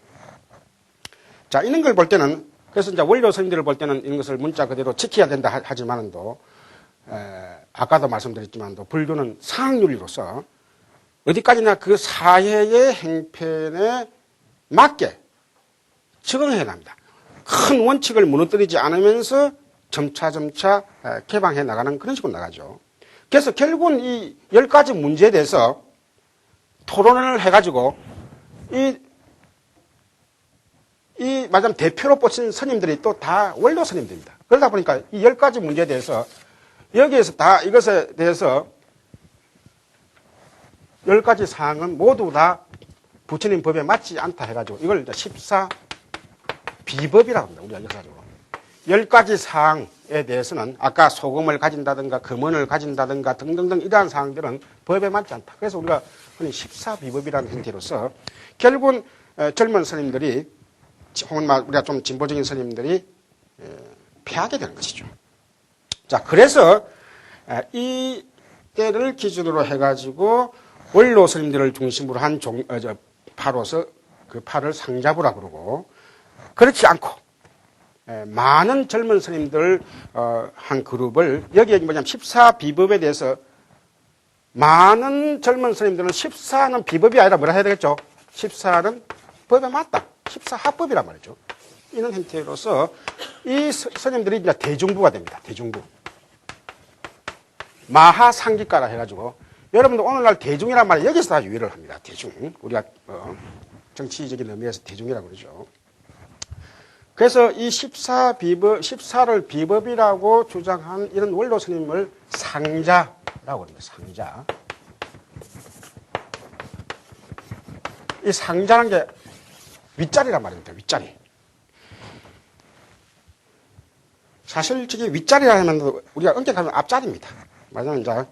[SPEAKER 1] 자, 이런 걸 볼 때는 그래서 이제 원료 스님들을 볼 때는 이런 것을 문자 그대로 지켜야 된다 하지만도 아까도 말씀드렸지만도 불교는 상학윤리로서 어디까지나 그 사회의 행편에 맞게 적응해야 합니다. 큰 원칙을 무너뜨리지 않으면서 점차 개방해 나가는 그런 식으로 나가죠. 그래서 결국은 이 10가지 문제에 대해서 토론을 해가지고 말하자면 대표로 뽑힌 스님들이 또 다 원로 스님들입니다. 그러다 보니까 이 10가지 문제에 대해서 여기에서 다 이것에 대해서 10가지 사항은 모두 다 부처님 법에 맞지 않다 해가지고 이걸 이제 14비법이라고 합니다. 우리가 역사적으로. 10가지 사항에 대해서는 아까 소금을 가진다든가 금원을 가진다든가 등등등 이러한 사항들은 법에 맞지 않다. 그래서 우리가 흔히 14비법이라는 형태로서 결국은 젊은 스님들이 혹은 우리가 좀 진보적인 스님들이 피하게 되는 것이죠. 자, 그래서 이 때를 기준으로 해가지고 원로 스님들을 중심으로 한 파로서 그 파를 상자부라 그러고 그렇지 않고 많은 젊은 스님들 한 그룹을 여기에 뭐냐면 14비법에 대해서 많은 젊은 스님들은 14는 비법이 아니라 뭐라 해야 되겠죠? 14는 법에 맞다. 14합법이란 말이죠. 이런 형태로서 이 스님들이 이제 대중부가 됩니다. 대중부. 마하상기가라 해가지고 여러분들 오늘날 대중이란 말이 여기서 다 유래를 합니다. 대중. 우리가 정치적인 의미에서 대중이라고 그러죠. 그래서 이 14를 비법이라고 주장한 이런 원로 스님을 상자라고 합니다. 상자. 이 상자라는 게 윗자리란 말입니다. 윗자리. 사실 저기 윗자리라 하면 우리가 엄격하면 앞자리입니다. 말하자면 이제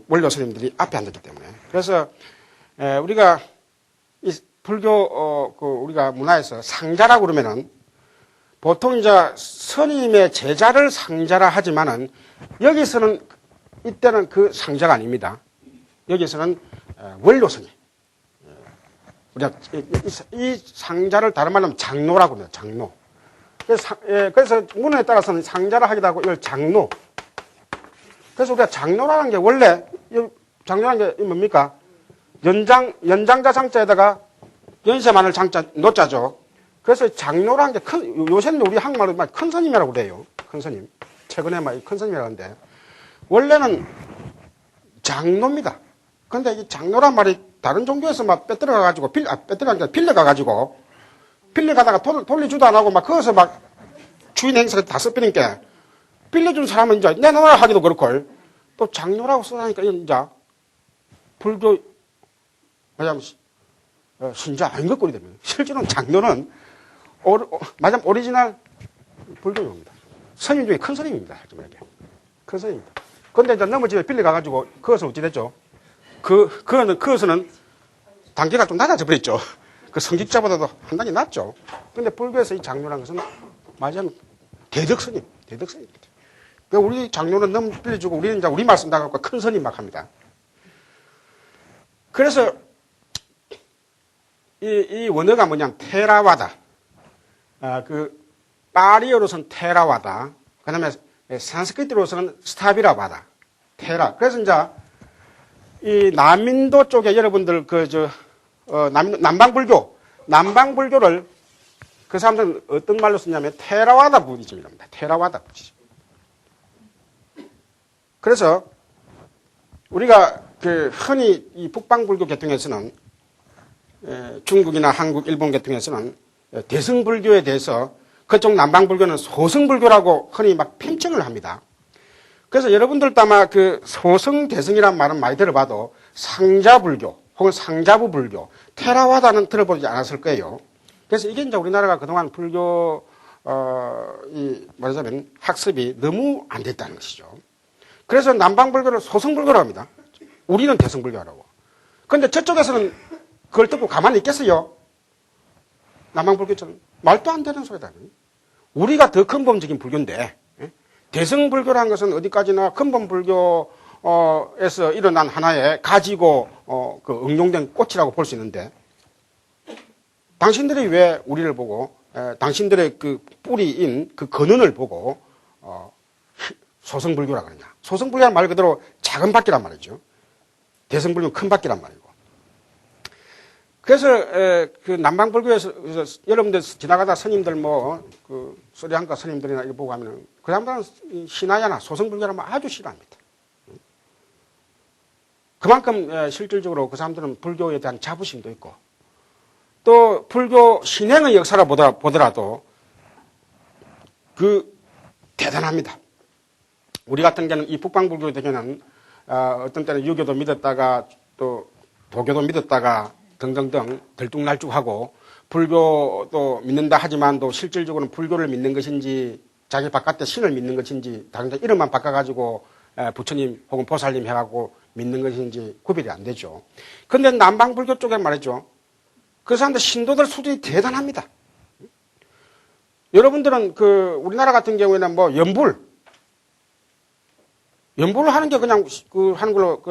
[SPEAKER 1] 원로 스님들이 앞에 앉았기 때문에. 그래서 우리가 이 불교 우리가 문화에서 상자라고 그러면은 보통 이제 스님의 제자를 상자라 하지만은 여기서는 이때는 그 상자가 아닙니다. 여기서는 원로 스님. 우리가 이 상자를 다른 말로 하면 장로라고 합니다. 장로. 그래서 문화에 따라서는 상자라 하기도 하고 이걸 장로. 그래서 우리가 장로라는 게 원래 장로라는 게 뭡니까? 연장자 장자에다가 연세만을 장자 노자죠. 그래서 장로라는 게 요새는 우리 한국말로 큰 스님이라고 그래요. 큰 스님. 최근에 큰 스님이라고 하는데 원래는 장로입니다. 그런데 이 장로란 말이 다른 종교에서 막 빼들어가가지고 빌려가가지고 빌려가다가 돌려주도 안 하고 막 거기서 막 주인 행사가 다 써버리니까 빌려준 사람은 이제 내놓으라 하기도 그렇고 또 장로라고 써하니까 이제 불교 말하자면 신자 아닌 것 꼴이 됩니다. 실제로는 장로는 말하자면 오리지널 불교입니다. 스님 중에 큰 스님입니다. 큰 스님입니다. 그런데 이제 넘어집에 빌려가가지고 그것은 어찌 됐죠? 그것은 단계가 좀 낮아져 버렸죠. 그 성직자보다도 한 단계 낮죠. 그런데 불교에서 이 장로라는 것은 맞으면 대덕스님. 그 우리 장로는 너무 빌려주고 우리는 이제 우리 말씀 나가고 큰 스님 막 합니다. 그래서 이 원어가 뭐냐면 테라와다. 그 파리어로서는 테라와다. 그다음에 산스크리트로서는 스타비라와다. 테라. 그래서 이제 이 남인도 쪽에 여러분들 남방불교를 그 사람들은 어떤 말로 쓰냐면 테라와다 부디즘이랍니다. 테라와다 부디즘. 그래서 우리가 그 흔히 이 북방불교 계통에서는 중국이나 한국, 일본 계통에서는 대승불교에 대해서 그쪽 남방불교는 소승불교라고 흔히 막 핀칭을 합니다. 그래서 여러분들도 아마 그 소승대승이라는 말은 많이 들어봐도 상자불교 혹은 상자부불교, 테라와다는 들어보지 않았을 거예요. 그래서 이게 이제 우리나라가 그동안 불교, 말하자면 학습이 너무 안 됐다는 것이죠. 그래서 남방불교를 소승불교라고 합니다. 우리는 대승불교라고. 그런데 저쪽에서는 그걸 듣고 가만히 있겠어요? 남방불교처럼. 말도 안 되는 소리다. 우리가 더 근본적인 불교인데, 대승불교라는 것은 어디까지나 근본불교에서 일어난 하나의 가지고, 그 응용된 꽃이라고 볼 수 있는데, 당신들이 왜 우리를 보고, 당신들의 그 뿌리인 그 근원을 보고, 소승불교라고 하느냐. 소승불교란 말 그대로 작은 바퀴란 말이죠. 대승불교는 큰 바퀴란 말이고. 그래서 그 남방불교에서 여러분들 지나가다 스님들 그 소리한가 스님들이나 이거 보고 하면은 그 사람들은 신화야나 소승불교라면 아주 싫어합니다. 그만큼 실질적으로 그 사람들은 불교에 대한 자부심도 있고 또 불교 신행의 역사를 보더라도 그 대단합니다. 우리 같은 경우는 이 북방불교 대교는 어떤 때는 유교도 믿었다가 또 도교도 믿었다가 등등등 들쭉날쭉하고 불교도 믿는다 하지만 또 실질적으로는 불교를 믿는 것인지 자기 바깥에 신을 믿는 것인지 당장 이름만 바꿔가지고 부처님 혹은 보살님 해갖고 믿는 것인지 구별이 안 되죠. 그런데 남방불교 쪽에 말이죠. 그 사람들 신도들 수준이 대단합니다. 여러분들은 그 우리나라 같은 경우에는 뭐 연불을 하는 게 그냥 그 하는 걸로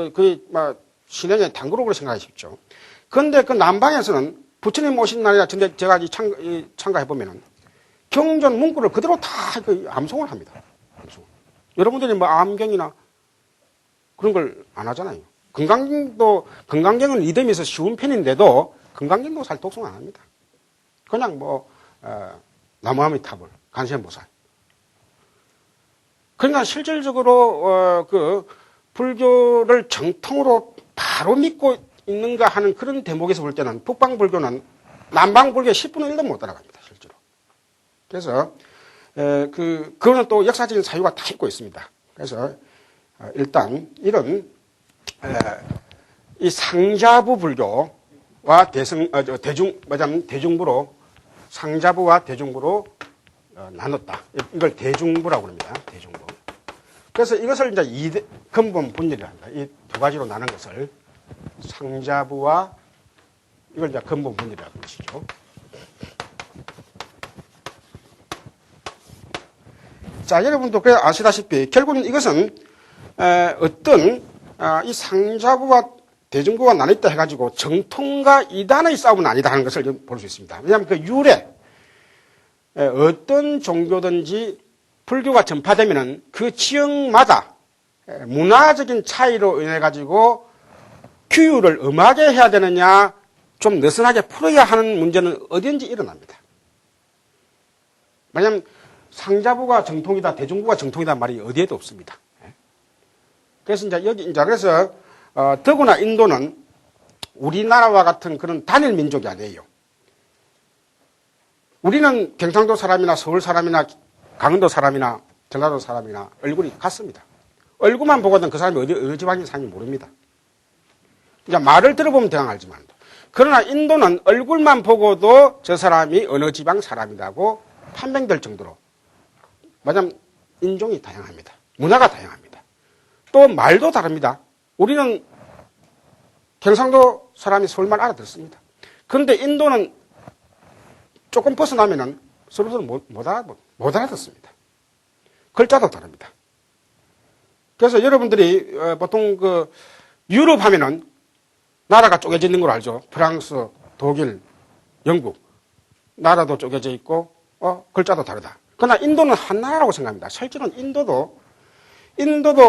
[SPEAKER 1] 막 신행의 단거록으로 생각하십시오. 그런데 그 남방에서는 부처님 오신 날이나 전에 제가 참가해보면은 경전 문구를 그대로 다 암송을 합니다. 암송. 여러분들이 뭐 암경이나 그런 걸 안 하잖아요. 건강경은 리듬에서 쉬운 편인데도 건강경도 잘 독송 안 합니다. 그냥 나무아미타불, 간세음보살. 그러니까 실질적으로 그 불교를 정통으로 바로 믿고 있는가 하는 그런 대목에서 볼 때는 북방불교는 남방불교의 10분의 1도 못 따라갑니다, 실제로. 그래서, 그거는 또 역사적인 사유가 다 있고 있습니다. 그래서, 일단, 이런, 이 상자부 불교와 대중부로, 상자부와 대중부로 나눴다. 이걸 대중부라고 합니다, 대중부. 그래서 이것을 이제 근본 분열이라 합니다. 이 두 가지로 나눈 것을. 상자부와 이걸 이제 근본 분열이라고 하는 것이죠. 자, 여러분도 그래 아시다시피 결국은 이것은 이 상자부와 대중부가 나뉘었다 해가지고 정통과 이단의 싸움은 아니다 하는 것을 볼 수 있습니다. 왜냐하면 그 유래 어떤 종교든지 불교가 전파되면은 그 지역마다 문화적인 차이로 인해 가지고 규율을 엄하게 해야 되느냐, 좀 느슨하게 풀어야 하는 문제는 어디든지 일어납니다. 왜냐하면 상자부가 정통이다, 대중부가 정통이다 말이 어디에도 없습니다. 그래서 그래서 더구나 인도는 우리나라와 같은 그런 단일 민족이 아니에요. 우리는 경상도 사람이나 서울 사람이나 강원도 사람이나 전라도 사람이나 얼굴이 같습니다. 얼굴만 보고는 그 사람이 어느 지방인 사람인지 모릅니다. 이제 말을 들어보면 대강 알지만. 그러나 인도는 얼굴만 보고도 저 사람이 어느 지방 사람이라고 판명될 정도로. 왜냐하면 인종이 다양합니다. 문화가 다양합니다. 또 말도 다릅니다. 우리는 경상도 사람이 서울말 알아듣습니다. 그런데 인도는 조금 벗어나면은 서로 못 알아봅니다. 못 알아듣습니다. 글자도 다릅니다. 그래서 여러분들이 보통 그 유럽 하면은 나라가 쪼개져 있는 걸 알죠. 프랑스, 독일, 영국 나라도 쪼개져 있고 글자도 다르다. 그러나 인도는 한 나라라고 생각합니다. 실제로는 인도도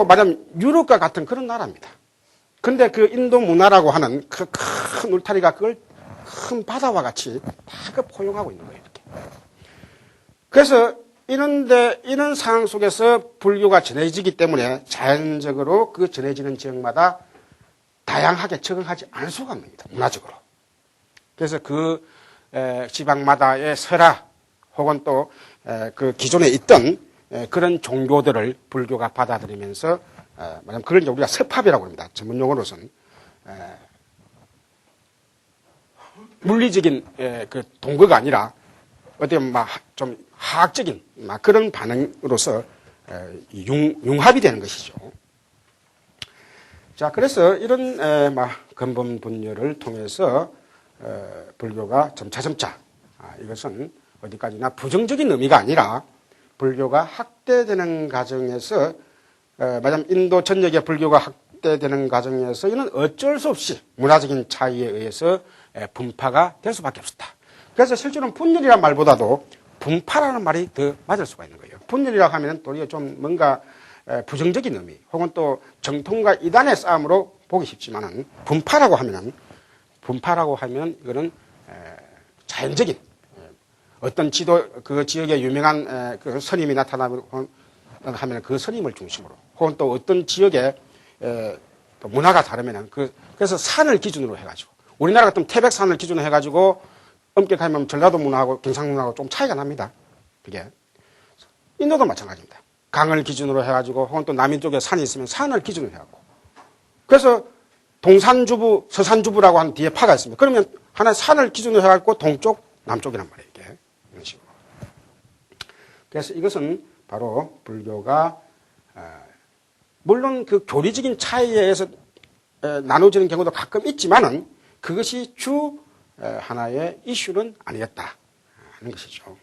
[SPEAKER 1] 말하자면 유럽과 같은 그런 나라입니다. 근데 그 인도 문화라고 하는 그 큰 울타리가 그걸 큰 바다와 같이 다 포용하고 있는 거예요. 이렇게. 그래서 이런 상황 속에서 불교가 전해지기 때문에 자연적으로 그 전해지는 지역마다 다양하게 적응하지 않을 수가 없습니다. 문화적으로. 그래서 그 지방마다의 설화 혹은 또 그 기존에 있던 그런 종교들을 불교가 받아들이면서 말하자면 그걸 이제 우리가 서팝이라고 합니다. 전문 용어로서는 물리적인 그 동거가 아니라 어떻게 보면 좀 화학적인 그런 반응으로서 융합이 되는 것이죠. 자, 그래서 이런 근본 분열을 통해서 불교가 점차점차 이것은 어디까지나 부정적인 의미가 아니라 불교가 확대되는 과정에서 말하자면 인도 전역의 불교가 확대되는 과정에서 이는 어쩔 수 없이 문화적인 차이에 의해서 분파가 될 수밖에 없었다. 그래서 실제로는 분열이라는 말보다도 분파라는 말이 더 맞을 수가 있는 거예요. 분열이라고 하면 도리어 좀 뭔가 부정적인 의미 혹은 또 정통과 이단의 싸움으로 보기 쉽지만은 분파라고 하면 이거는 자연적인 어떤 그 지역에 유명한 그 스님이 나타나면 하면 그 스님을 중심으로 혹은 또 어떤 지역에 또 문화가 다르면은 그래서 산을 기준으로 해가지고 우리나라 같은 태백산을 기준으로 해가지고 엄격하면 전라도 문화하고 경상 문화하고 좀 차이가 납니다. 그게 인도도 마찬가지입니다. 강을 기준으로 해가지고 혹은 또 남인 쪽에 산이 있으면 산을 기준으로 해갖고 그래서 동산주부, 서산주부라고 하는 뒤에 파가 있습니다. 그러면 하나 산을 기준으로 해갖고 동쪽, 남쪽이란 말이에요. 이게 이런 식으로. 그래서 이것은 바로 불교가 물론 그 교리적인 차이에 의해서 나눠지는 경우도 가끔 있지만은 그것이 주 하나의 이슈는 아니었다 하는 것이죠.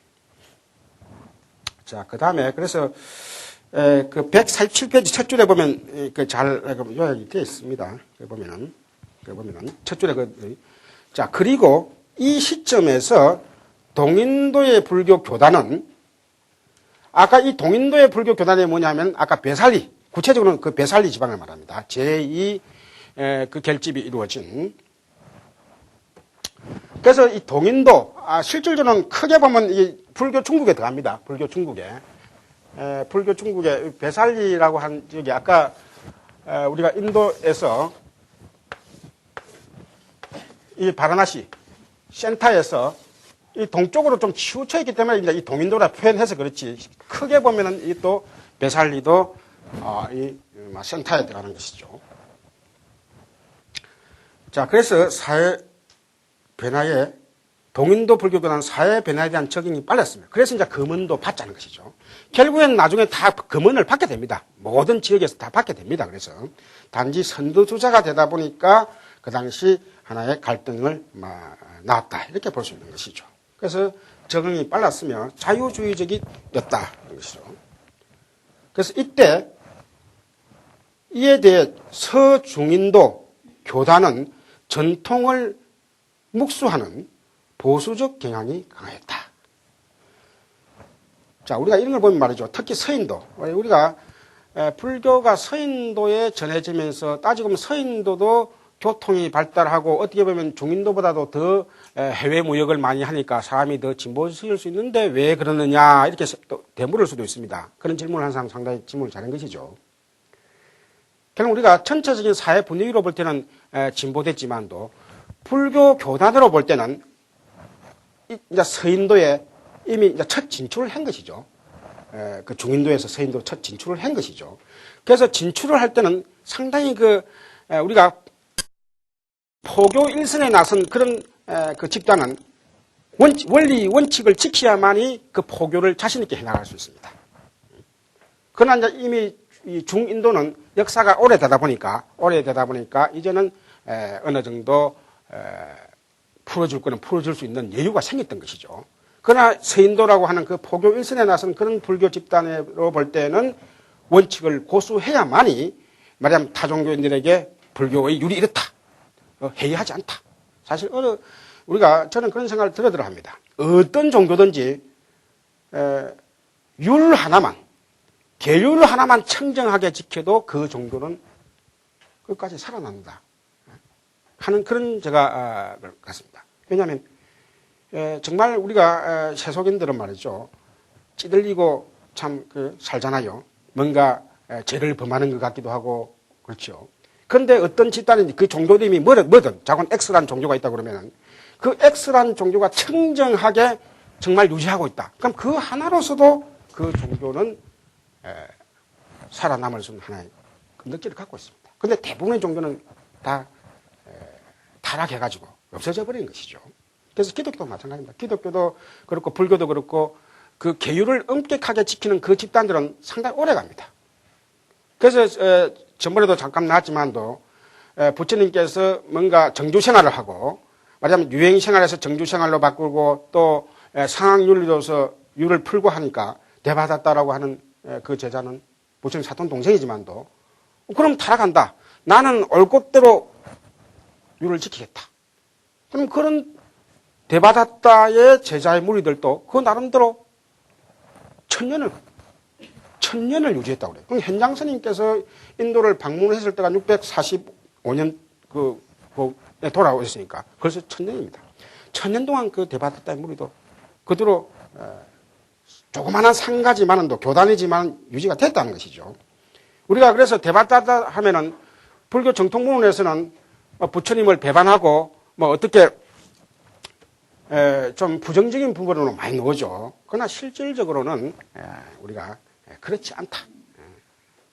[SPEAKER 1] 자, 그 다음에 그래서 그 147페이지 첫 줄에 보면 그 잘 요약이 되어 있습니다. 보면은 첫 줄에 자, 그리고 이 시점에서 동인도의 불교 교단은 아까 이 동인도의 불교 교단이 뭐냐면 아까 배살리 구체적으로는 그 배살리 지방을 말합니다. 제2 그 결집이 이루어진 그래서 이 동인도 실질적으로는 크게 보면 이 불교 중국에 들어갑니다. 불교 중국에 배살리라고 한 지역이 아까 우리가 인도에서 이 바라나시 센터에서 이 동쪽으로 좀 치우쳐 있기 때문에 이제 이 동인도라 표현해서 그렇지 크게 보면은 이 또 배살리도 이 센터에 들어가는 것이죠. 자, 그래서 사회 변화에 동인도 불교교단 사회 변화에 대한 적응이 빨랐습니다. 그래서 이제 금은도 받자는 것이죠. 결국엔 나중에 다 금은을 받게 됩니다. 모든 지역에서 다 받게 됩니다. 그래서 단지 선두주자가 되다 보니까 그 당시 하나의 갈등을 낳았다 이렇게 볼 수 있는 것이죠. 그래서 적응이 빨랐으며 자유주의적이 였다는 것이죠. 그래서 이때 이에 대해 서중인도 교단은 전통을 묵수하는 보수적 경향이 강했다. 자, 우리가 이런 걸 보면 말이죠. 특히 서인도. 우리가 불교가 서인도에 전해지면서 따지고 보면 서인도도 교통이 발달하고 어떻게 보면 중인도보다도 더 해외 무역을 많이 하니까 사람이 더 진보스러울 수 있는데 왜 그러느냐 이렇게 또 되물을 수도 있습니다. 그런 질문을 한 사람 상당히 질문을 잘한 것이죠. 결국 우리가 전체적인 사회 분위기로 볼 때는 진보됐지만도 불교 교단으로 볼 때는 이제 서인도에 이미 이제 첫 진출을 한 것이죠. 그 중인도에서 서인도로 첫 진출을 한 것이죠. 그래서 진출을 할 때는 상당히 우리가 포교 일선에 나선 그런 그 집단은 원리 원칙을 지켜야만이 그 포교를 자신 있게 해나갈 수 있습니다. 그러나 이제 이미 이 중인도는 역사가 오래되다 보니까 이제는 어느 정도 풀어줄 거는 풀어줄 수 있는 여유가 생겼던 것이죠. 그러나 서인도라고 하는 그 포교 일선에 나선 그런 불교 집단으로 볼 때는 원칙을 고수해야만이 말하자면 타종교인들에게 불교의 율이 이렇다. 해이하지 않다. 사실 저는 그런 생각을 들어들어 합니다. 어떤 종교든지 율 하나만, 계율 하나만 청정하게 지켜도 그 종교는 끝까지 살아난다 하는 그런 제가 같습니다. 왜냐하면 정말 우리가 세속인들은 말이죠. 찌들리고 참 살잖아요. 뭔가 죄를 범하는 것 같기도 하고 그렇죠. 그런데 어떤 집단인지 그 종교도 이미 뭐든 자곤 X라는 종교가 있다 그러면 그 X라는 종교가 청정하게 정말 유지하고 있다. 그럼 그 하나로서도 그 종교는 살아남을 수 있는 하나의 느낌을 갖고 있습니다. 그런데 대부분의 종교는 다 타락해가지고 없어져 버린 것이죠. 그래서 기독교도 마찬가지입니다. 기독교도 그렇고 불교도 그렇고 그 계율을 엄격하게 지키는 그 집단들은 상당히 오래 갑니다. 그래서 전번에도 잠깐 나왔지만도 부처님께서 뭔가 정주 생활을 하고 말하자면 유행 생활에서 정주 생활로 바꾸고 또 상황윤리로서 율을 풀고 하니까 대받았다라고 하는 그 제자는 부처님 사돈 동생이지만도 그럼 타락한다. 나는 올곧대로 율을 지키겠다. 그럼 그런 대받았다의 제자의 무리들도 그 나름대로 천년을 유지했다고 그래요. 그럼 현장 스님께서 인도를 방문했을 때가 645년 돌아오셨으니까 벌써 1000년입니다. 1000년 동안 그 대받았다의 무리도 그대로 조그마한 상가지만도 교단이지만 유지가 됐다는 것이죠. 우리가 그래서 대받았다 하면은 불교 정통문에서는 부처님을 배반하고 어떻게 좀 부정적인 부분으로 많이 나오죠. 그러나 실질적으로는 우리가 그렇지 않다.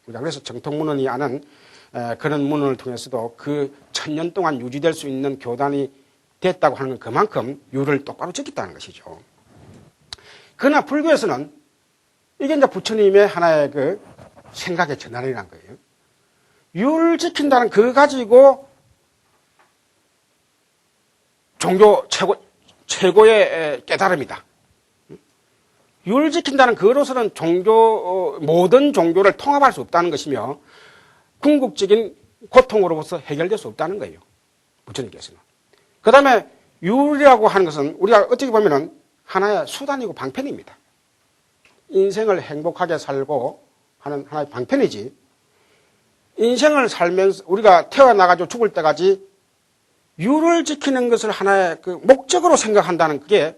[SPEAKER 1] 우리가 그래서 정통문헌이 아는 그런 문헌을 통해서도 그 1000년 동안 유지될 수 있는 교단이 됐다고 하는 건 그만큼 율을 똑바로 지켰다는 것이죠. 그러나 불교에서는 이게 이제 부처님의 하나의 그 생각의 전환이라는 거예요. 율 지킨다는 그거 가지고 종교 최고의 깨달음이다. 율 지킨다는 그로서는 모든 종교를 통합할 수 없다는 것이며 궁극적인 고통으로부터 해결될 수 없다는 거예요. 부처님께서는. 그 다음에 율이라고 하는 것은 우리가 어떻게 보면은 하나의 수단이고 방편입니다. 인생을 행복하게 살고 하는 하나의 방편이지. 인생을 살면서 우리가 태어나가지고 죽을 때까지 율을 지키는 것을 하나의 그 목적으로 생각한다는 그게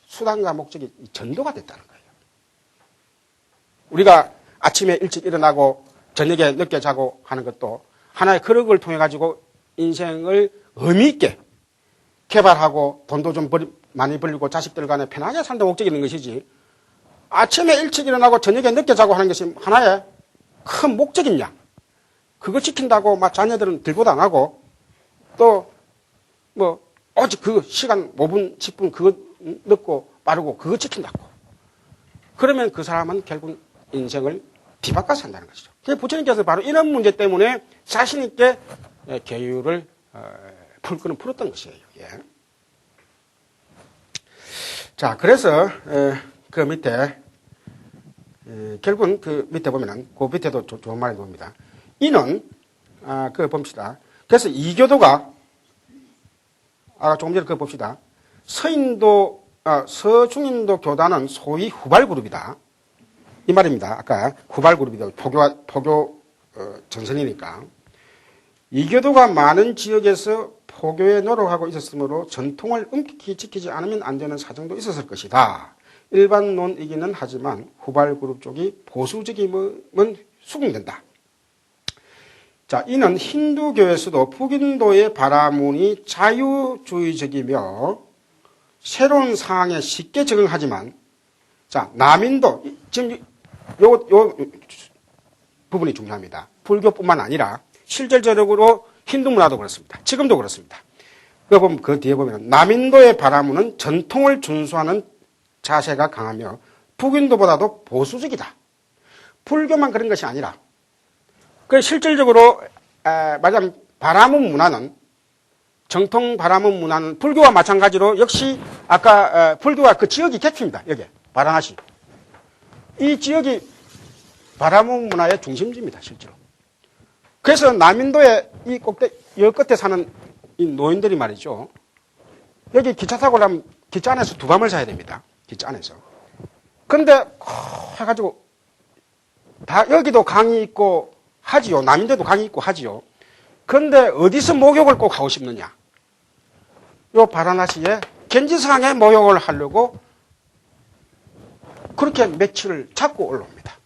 [SPEAKER 1] 수단과 목적이 전도가 됐다는 거예요. 우리가 아침에 일찍 일어나고 저녁에 늦게 자고 하는 것도 하나의 그릇을 통해 가지고 인생을 의미 있게 개발하고 돈도 좀 많이 벌리고 자식들 간에 편하게 산다 목적이 있는 것이지 아침에 일찍 일어나고 저녁에 늦게 자고 하는 것이 하나의 큰 목적이냐. 그거 지킨다고 막 자녀들은 들보도 안 하고 또 오직 그 시간 5분 10분 그거 늦고 빠르고 그거 지킨다고. 그러면 그 사람은 결국 인생을 뒤바꿔서 산다는 것이죠. 그래서 부처님께서 바로 이런 문제 때문에 자신 있게 계율을 풀 거는 풀었던 것이에요. 예. 자, 그래서 그 밑에 결국은 그 밑에 보면은 그 밑에도 좋은 말이 나옵니다. 이는 그거 봅시다. 그래서 이교도가 조금 전에 그거 봅시다. 서중인도 교단은 소위 후발그룹이다. 이 말입니다. 아까 후발그룹이다. 포교 전선이니까. 이교도가 많은 지역에서 포교에 노력하고 있었으므로 전통을 엄격히 지키지 않으면 안 되는 사정도 있었을 것이다. 일반론이기는 하지만 후발그룹 쪽이 보수적이면 수긍된다. 자, 이는 힌두교에서도 북인도의 바라문이 자유주의적이며 새로운 상황에 쉽게 적응하지만, 자, 남인도, 지금 요 부분이 중요합니다. 불교뿐만 아니라 실질적으로 힌두 문화도 그렇습니다. 지금도 그렇습니다. 그 뒤에 보면 남인도의 바라문은 전통을 준수하는 자세가 강하며 북인도보다도 보수적이다. 불교만 그런 것이 아니라 그 실질적으로 말하자면 바라문 문화는 정통 바라문 문화는 불교와 마찬가지로 역시 아까 불교가 그 지역이 개표입니다. 여기 바라나시. 이 지역이 바라문 문화의 중심지입니다. 실제로. 그래서 남인도의 이 여 끝에 사는 이 노인들이 말이죠. 여기 기차 타고 가면 기차 안에서 두 밤을 자야 됩니다. 기차 안에서. 근데 해가지고 다 여기도 강이 있고 하지요. 남인도도 강이 있고 하지요. 그런데 어디서 목욕을 꼭 하고 싶느냐? 요 바라나시에 겐지상에 목욕을 하려고 그렇게 며칠을 잡고 올라옵니다.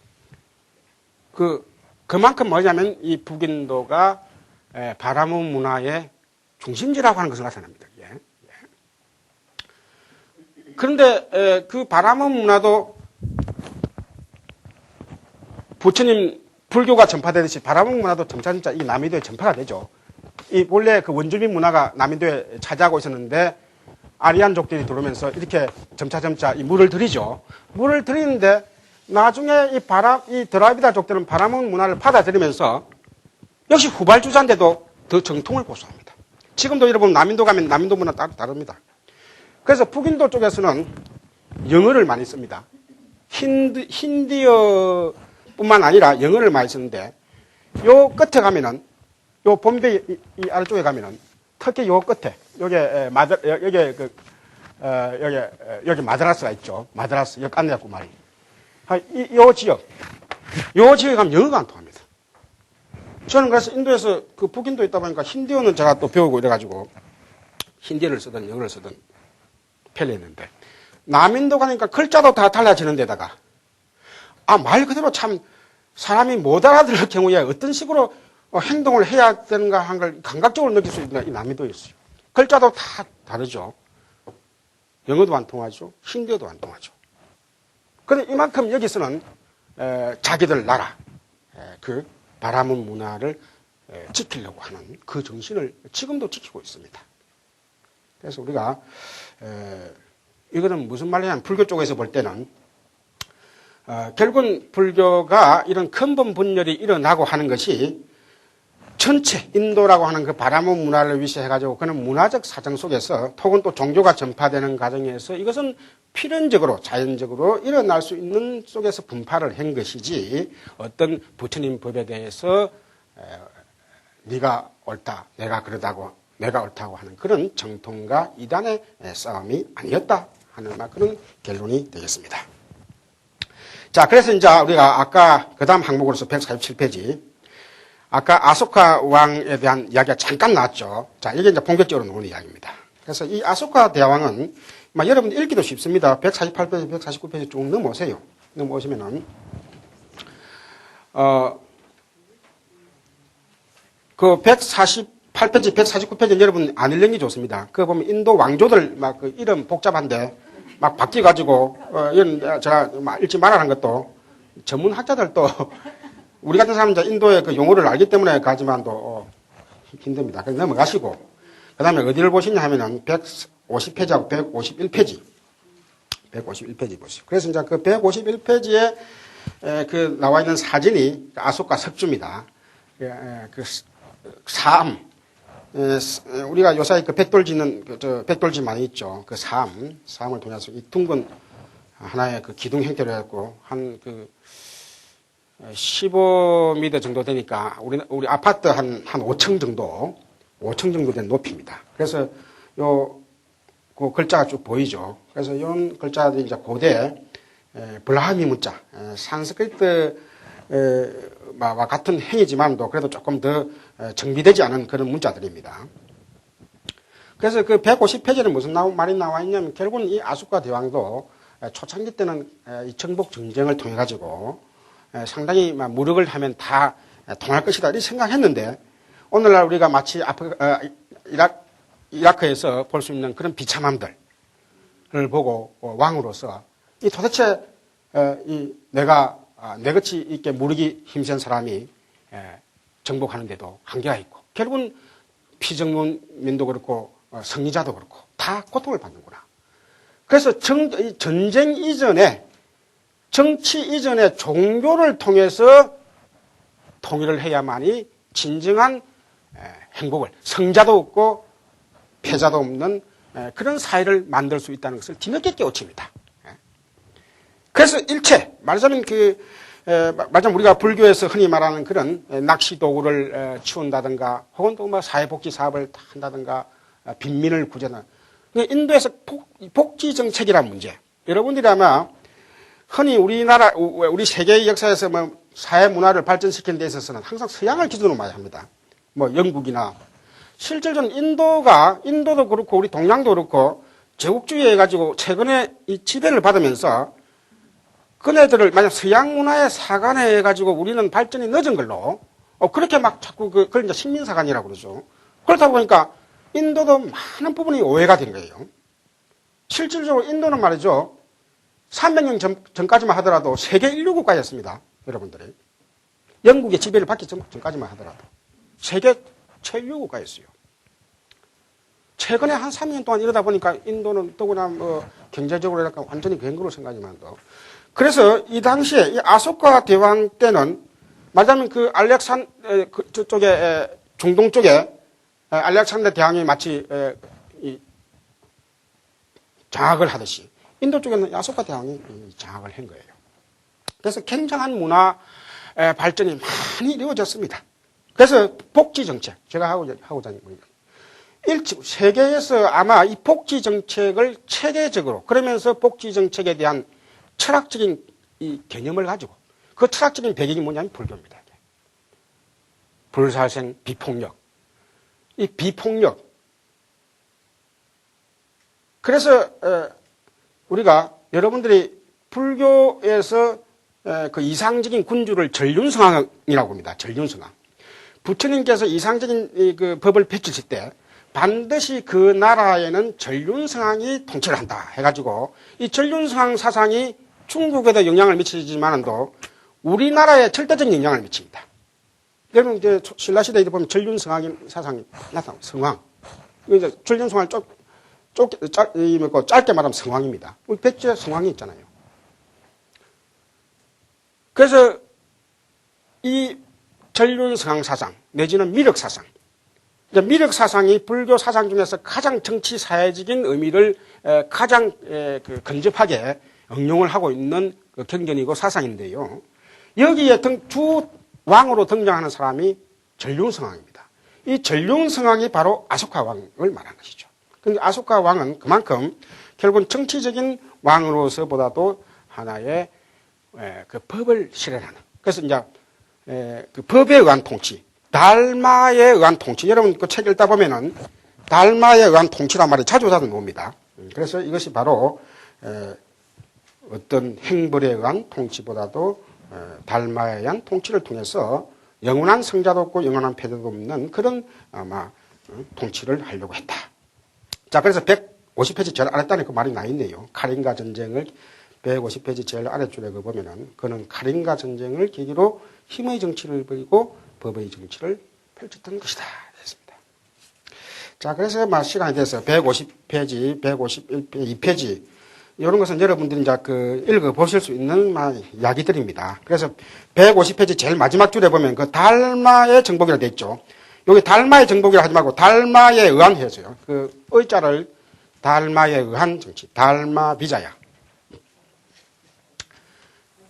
[SPEAKER 1] 그만큼 뭐냐면 이 북인도가 바라문 문화의 중심지라고 하는 것을 나타냅니다. 예. 그런데 그 바라문 문화도 부처님 불교가 전파되듯이 바라문 문화도 점차 이 남인도에 전파가 되죠. 이 원래 그 원주민 문화가 남인도에 차지하고 있었는데 아리안족들이 들어오면서 이렇게 점차 이 물을 들이죠. 물을 들이는데 나중에 이 드라비다족들은 바라문 문화를 받아들이면서 역시 후발주자인데도 더 정통을 고수합니다. 지금도 여러분 남인도 가면 남인도 문화 다릅니다. 그래서 북인도 쪽에서는 영어를 많이 씁니다. 힌디어 뿐만 아니라 영어를 많이 쓰는데 요 끝에 가면은 요 bombe 이 아래쪽에 가면은 특히 요 끝에 여기 마드라스가 있죠. 마드라스 여기 안내했고 말이 요 지역에 가면 영어가 안 통합니다. 저는 그래서 인도에서 그 북인도에 있다 보니까 힌디어는 제가 또 배우고 이래가지고 힌디어를 쓰든 영어를 쓰든 편리했는데 남인도 가니까 글자도 다 달라지는 데다가 말 그대로 참 사람이 못 알아들을 경우에 어떤 식으로 행동을 해야 되는가 한 걸 감각적으로 느낄 수 있는 이 남인도였어요. 글자도 다 다르죠. 영어도 안 통하죠. 힌디어도 안 통하죠. 그런데 이만큼 여기서는 자기들 나라 그 바라문 문화를 지키려고 하는 그 정신을 지금도 지키고 있습니다. 그래서 우리가 이거는 무슨 말이냐면 불교 쪽에서 볼 때는 결국은 불교가 이런 근본 분열이 일어나고 하는 것이 전체 인도라고 하는 그 바라문 문화를 위시해가지고 그는 문화적 사정 속에서 혹은 또 종교가 전파되는 과정에서 이것은 필연적으로 자연적으로 일어날 수 있는 속에서 분파를 한 것이지 어떤 부처님 법에 대해서 네가 옳다 내가 그러다고 내가 옳다고 하는 그런 정통과 이단의 싸움이 아니었다 하는 그런 결론이 되겠습니다. 자, 그래서 이제 우리가 아까 그 다음 항목으로서 147페이지 아까 아소카 왕에 대한 이야기가 잠깐 나왔죠. 자, 이게 이제 본격적으로 나오는 이야기입니다. 그래서 이 아소카 대왕은 여러분 읽기도 쉽습니다. 148페이지, 149페이지 쭉 넘어오세요. 넘어오시면은 그 148페이지, 149페이지 여러분 안 읽는 게 좋습니다. 그거 보면 인도 왕조들 그 이름 복잡한데 바뀌어가지고 이런 제가 읽지 말라는 것도 전문 학자들도 우리 같은 사람은 이제 인도의 그 용어를 알기 때문에 가지만도 힘듭니다. 그래서 넘어가시고 그 다음에 어디를 보시냐 하면은 150페이지하고 151페이지 151페이지 보시죠. 그래서 이제 그 151페이지에 그 나와 있는 사진이 아소카 석주입니다. 그 사암 우리가 요사이 그 백돌 짓는 백돌집 많이 있죠. 그 사암을 통해서 이 둥근 하나의 그 기둥 형태로 해갖고 한 그 15m 정도 되니까 우리 아파트 한 5층 정도 된 높이입니다. 그래서 그 글자가 쭉 보이죠. 그래서 이런 글자들이 이제 고대 블라하미 문자, 산스크리트와 같은 행이지만도 그래도 조금 더 정비되지 않은 그런 문자들입니다. 그래서 그 150페이지는 무슨 말이 나와 있냐면 결국은 이 아소카 대왕도 초창기 때는 이 정복 정쟁을 통해 가지고 상당히 무력을 하면 다 통할 것이다 이렇게 생각했는데 오늘날 우리가 마치 이라크에서 볼 수 있는 그런 비참함들을 보고 왕으로서 이 도대체 내가 내같이 이렇게 무력이 힘센 사람이 정복하는데도 한계가 있고 결국은 피정민도 그렇고 성리자도 그렇고 다 고통을 받는구나. 그래서 전쟁 이전에 정치 이전에 종교를 통해서 통일을 해야만이 진정한 행복을 성자도 없고 패자도 없는 그런 사회를 만들 수 있다는 것을 뒤늦게 깨우칩니다. 그래서 일체 말하자면 말하자면 우리가 불교에서 흔히 말하는 그런 낚시 도구를 치운다든가 혹은 또 뭐 사회복지 사업을 한다든가 빈민을 구제하는 인도에서 복지 정책이라는 문제. 여러분들이 아마 흔히 우리 세계의 역사에서 뭐 사회 문화를 발전시키는 데 있어서는 항상 서양을 기준으로 많이 합니다. 뭐 영국이나 실질적으로 인도도 그렇고 우리 동양도 그렇고 제국주의 해가지고 최근에 이 지배를 받으면서 그네들을 만약 서양 문화에 사관해 가지고 우리는 발전이 늦은 걸로 그렇게 막 자꾸 그걸 이제 식민사관이라고 그러죠. 그렇다 보니까 인도도 많은 부분이 오해가 되는 거예요. 실질적으로 인도는 말이죠. 300년 전까지만 하더라도 세계 인류 국가였습니다. 여러분들이. 영국의 지배를 받기 전까지만 하더라도. 세계 최인류 국가였어요. 최근에 한 3년 동안 이러다 보니까 인도는 더구나 뭐 경제적으로 약간 완전히 그런 거로 생각하지만도. 그래서 이 당시에 이 아소카 대왕 때는 말하자면 저쪽에 중동 쪽에 알렉산더 대왕이 마치 장악을 하듯이 인도 쪽에는 아소카 대왕이 장악을 한 거예요. 그래서 굉장한 문화 발전이 많이 이루어졌습니다. 그래서 복지 정책 제가 하고자 하는 겁니다. 세계에서 아마 이 복지 정책을 체계적으로 그러면서 복지 정책에 대한 철학적인 이 개념을 가지고 그 철학적인 배경이 뭐냐면 불교입니다. 불사생, 비폭력. 이 비폭력. 그래서 우리가 여러분들이 불교에서 그 이상적인 군주를 전륜성왕이라고 합니다. 전륜성왕. 부처님께서 이상적인 그 법을 펼치실 때 반드시 그 나라에는 전륜성왕이 통치를 한다 해가지고 이 전륜성왕 사상이 중국에도 영향을 미치지만도 우리나라에 절대적인 영향을 미칩니다. 여러분 이제 신라시대에 보면 전륜성왕의 사상이 나타나요. 성왕. 이제 전륜성왕을 짧게 말하면 성왕입니다. 우리 백제 성왕이 있잖아요. 그래서 이 전륜성왕 사상 내지는 미륵 사상. 미륵 사상이 불교 사상 중에서 가장 정치 사회적인 의미를 가장 근접하게 응용을 하고 있는 경전이고 사상인데요. 여기에 주 왕으로 등장하는 사람이 전륜성왕입니다. 이 전륜성왕이 바로 아소카 왕을 말하는 것이죠. 근데 아소카 왕은 그만큼 결국은 정치적인 왕으로서보다도 하나의 그 법을 실현하는. 그래서 이제 그 법에 의한 통치, 달마에 의한 통치. 여러분 그 책 읽다 보면은 달마에 의한 통치란 말이 자주 나옵니다. 그래서 이것이 바로 어떤 행벌에 의한 통치보다도 달마에 의한 통치를 통해서 영원한 성자도 없고 영원한 패자도 없는 그런 아마 통치를 하려고 했다. 자, 그래서 150페이지 제일 아랫단에 그 말이 나 있네요. 카린가 전쟁을 150페이지 제일 아래줄에 그 보면은 그는 카린가 전쟁을 계기로 힘의 정치를 벌이고 법의 정치를 펼쳤던 것이다. 했습니다. 자, 그래서 막 시간이 돼서 150페이지, 151페이지, 이런 것은 여러분들이 이제 읽어보실 수 있는 이야기들입니다. 그래서 150페이지 제일 마지막 줄에 보면 그 달마의 정복이라고 되어 있죠. 여기 달마의 정복이라 하지 말고 달마에 의한 해서요. 그 의자를 달마에 의한 정치, 달마 비자야.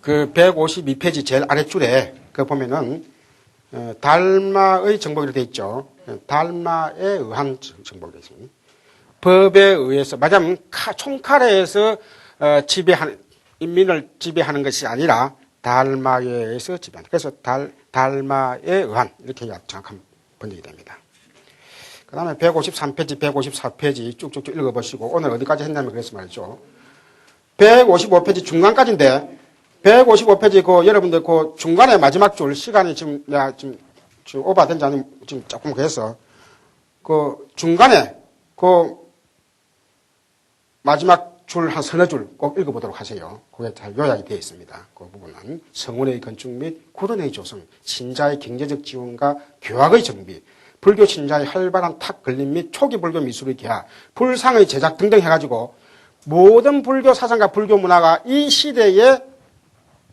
[SPEAKER 1] 그 152페이지 제일 아랫줄에 그 보면은 달마의 정복이라고 되어 있죠. 달마에 의한 정복이 되어 있습니다. 법에 의해서, 말하자면 총칼에서 인민을 지배하는 것이 아니라 달마에 의해서 지배한다. 그래서 달마에 의한 이렇게 정확한 번역이 됩니다. 그 다음에 153페이지, 154페이지 쭉쭉 읽어보시고 오늘 어디까지 했냐면 그래서 말이죠. 155페이지 중간까지인데 155페이지 여러분들 중간에 마지막 줄 시간이 지금 내가 지금 오버된지 아니면 지금 조금 그래서 중간에 마지막 줄 한 서너 줄 꼭 읽어보도록 하세요. 그게 잘 요약이 되어 있습니다. 그 부분은 성원의 건축 및 구론의 조성, 신자의 경제적 지원과 교학의 정비, 불교 신자의 활발한 탁 걸림 및 초기 불교 미술의 개화, 불상의 제작 등등 해가지고 모든 불교 사상과 불교 문화가 이 시대에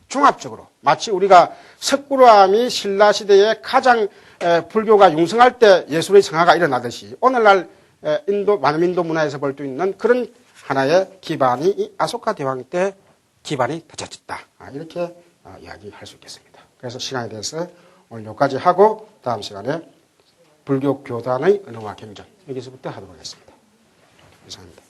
[SPEAKER 1] 종합적으로 마치 우리가 석굴암이 신라 시대에 가장 불교가 융성할 때 예술의 성화가 일어나듯이 오늘날 만민도 문화에서 볼 수 있는 그런 하나의 기반이 이 아소카 대왕 때 기반이 다져졌다. 이렇게 이야기할 수 있겠습니다. 그래서 시간에 대해서 오늘 여기까지 하고 다음 시간에 불교 교단의 은어와 경전 여기서부터 하도록 하겠습니다. 이상입니다.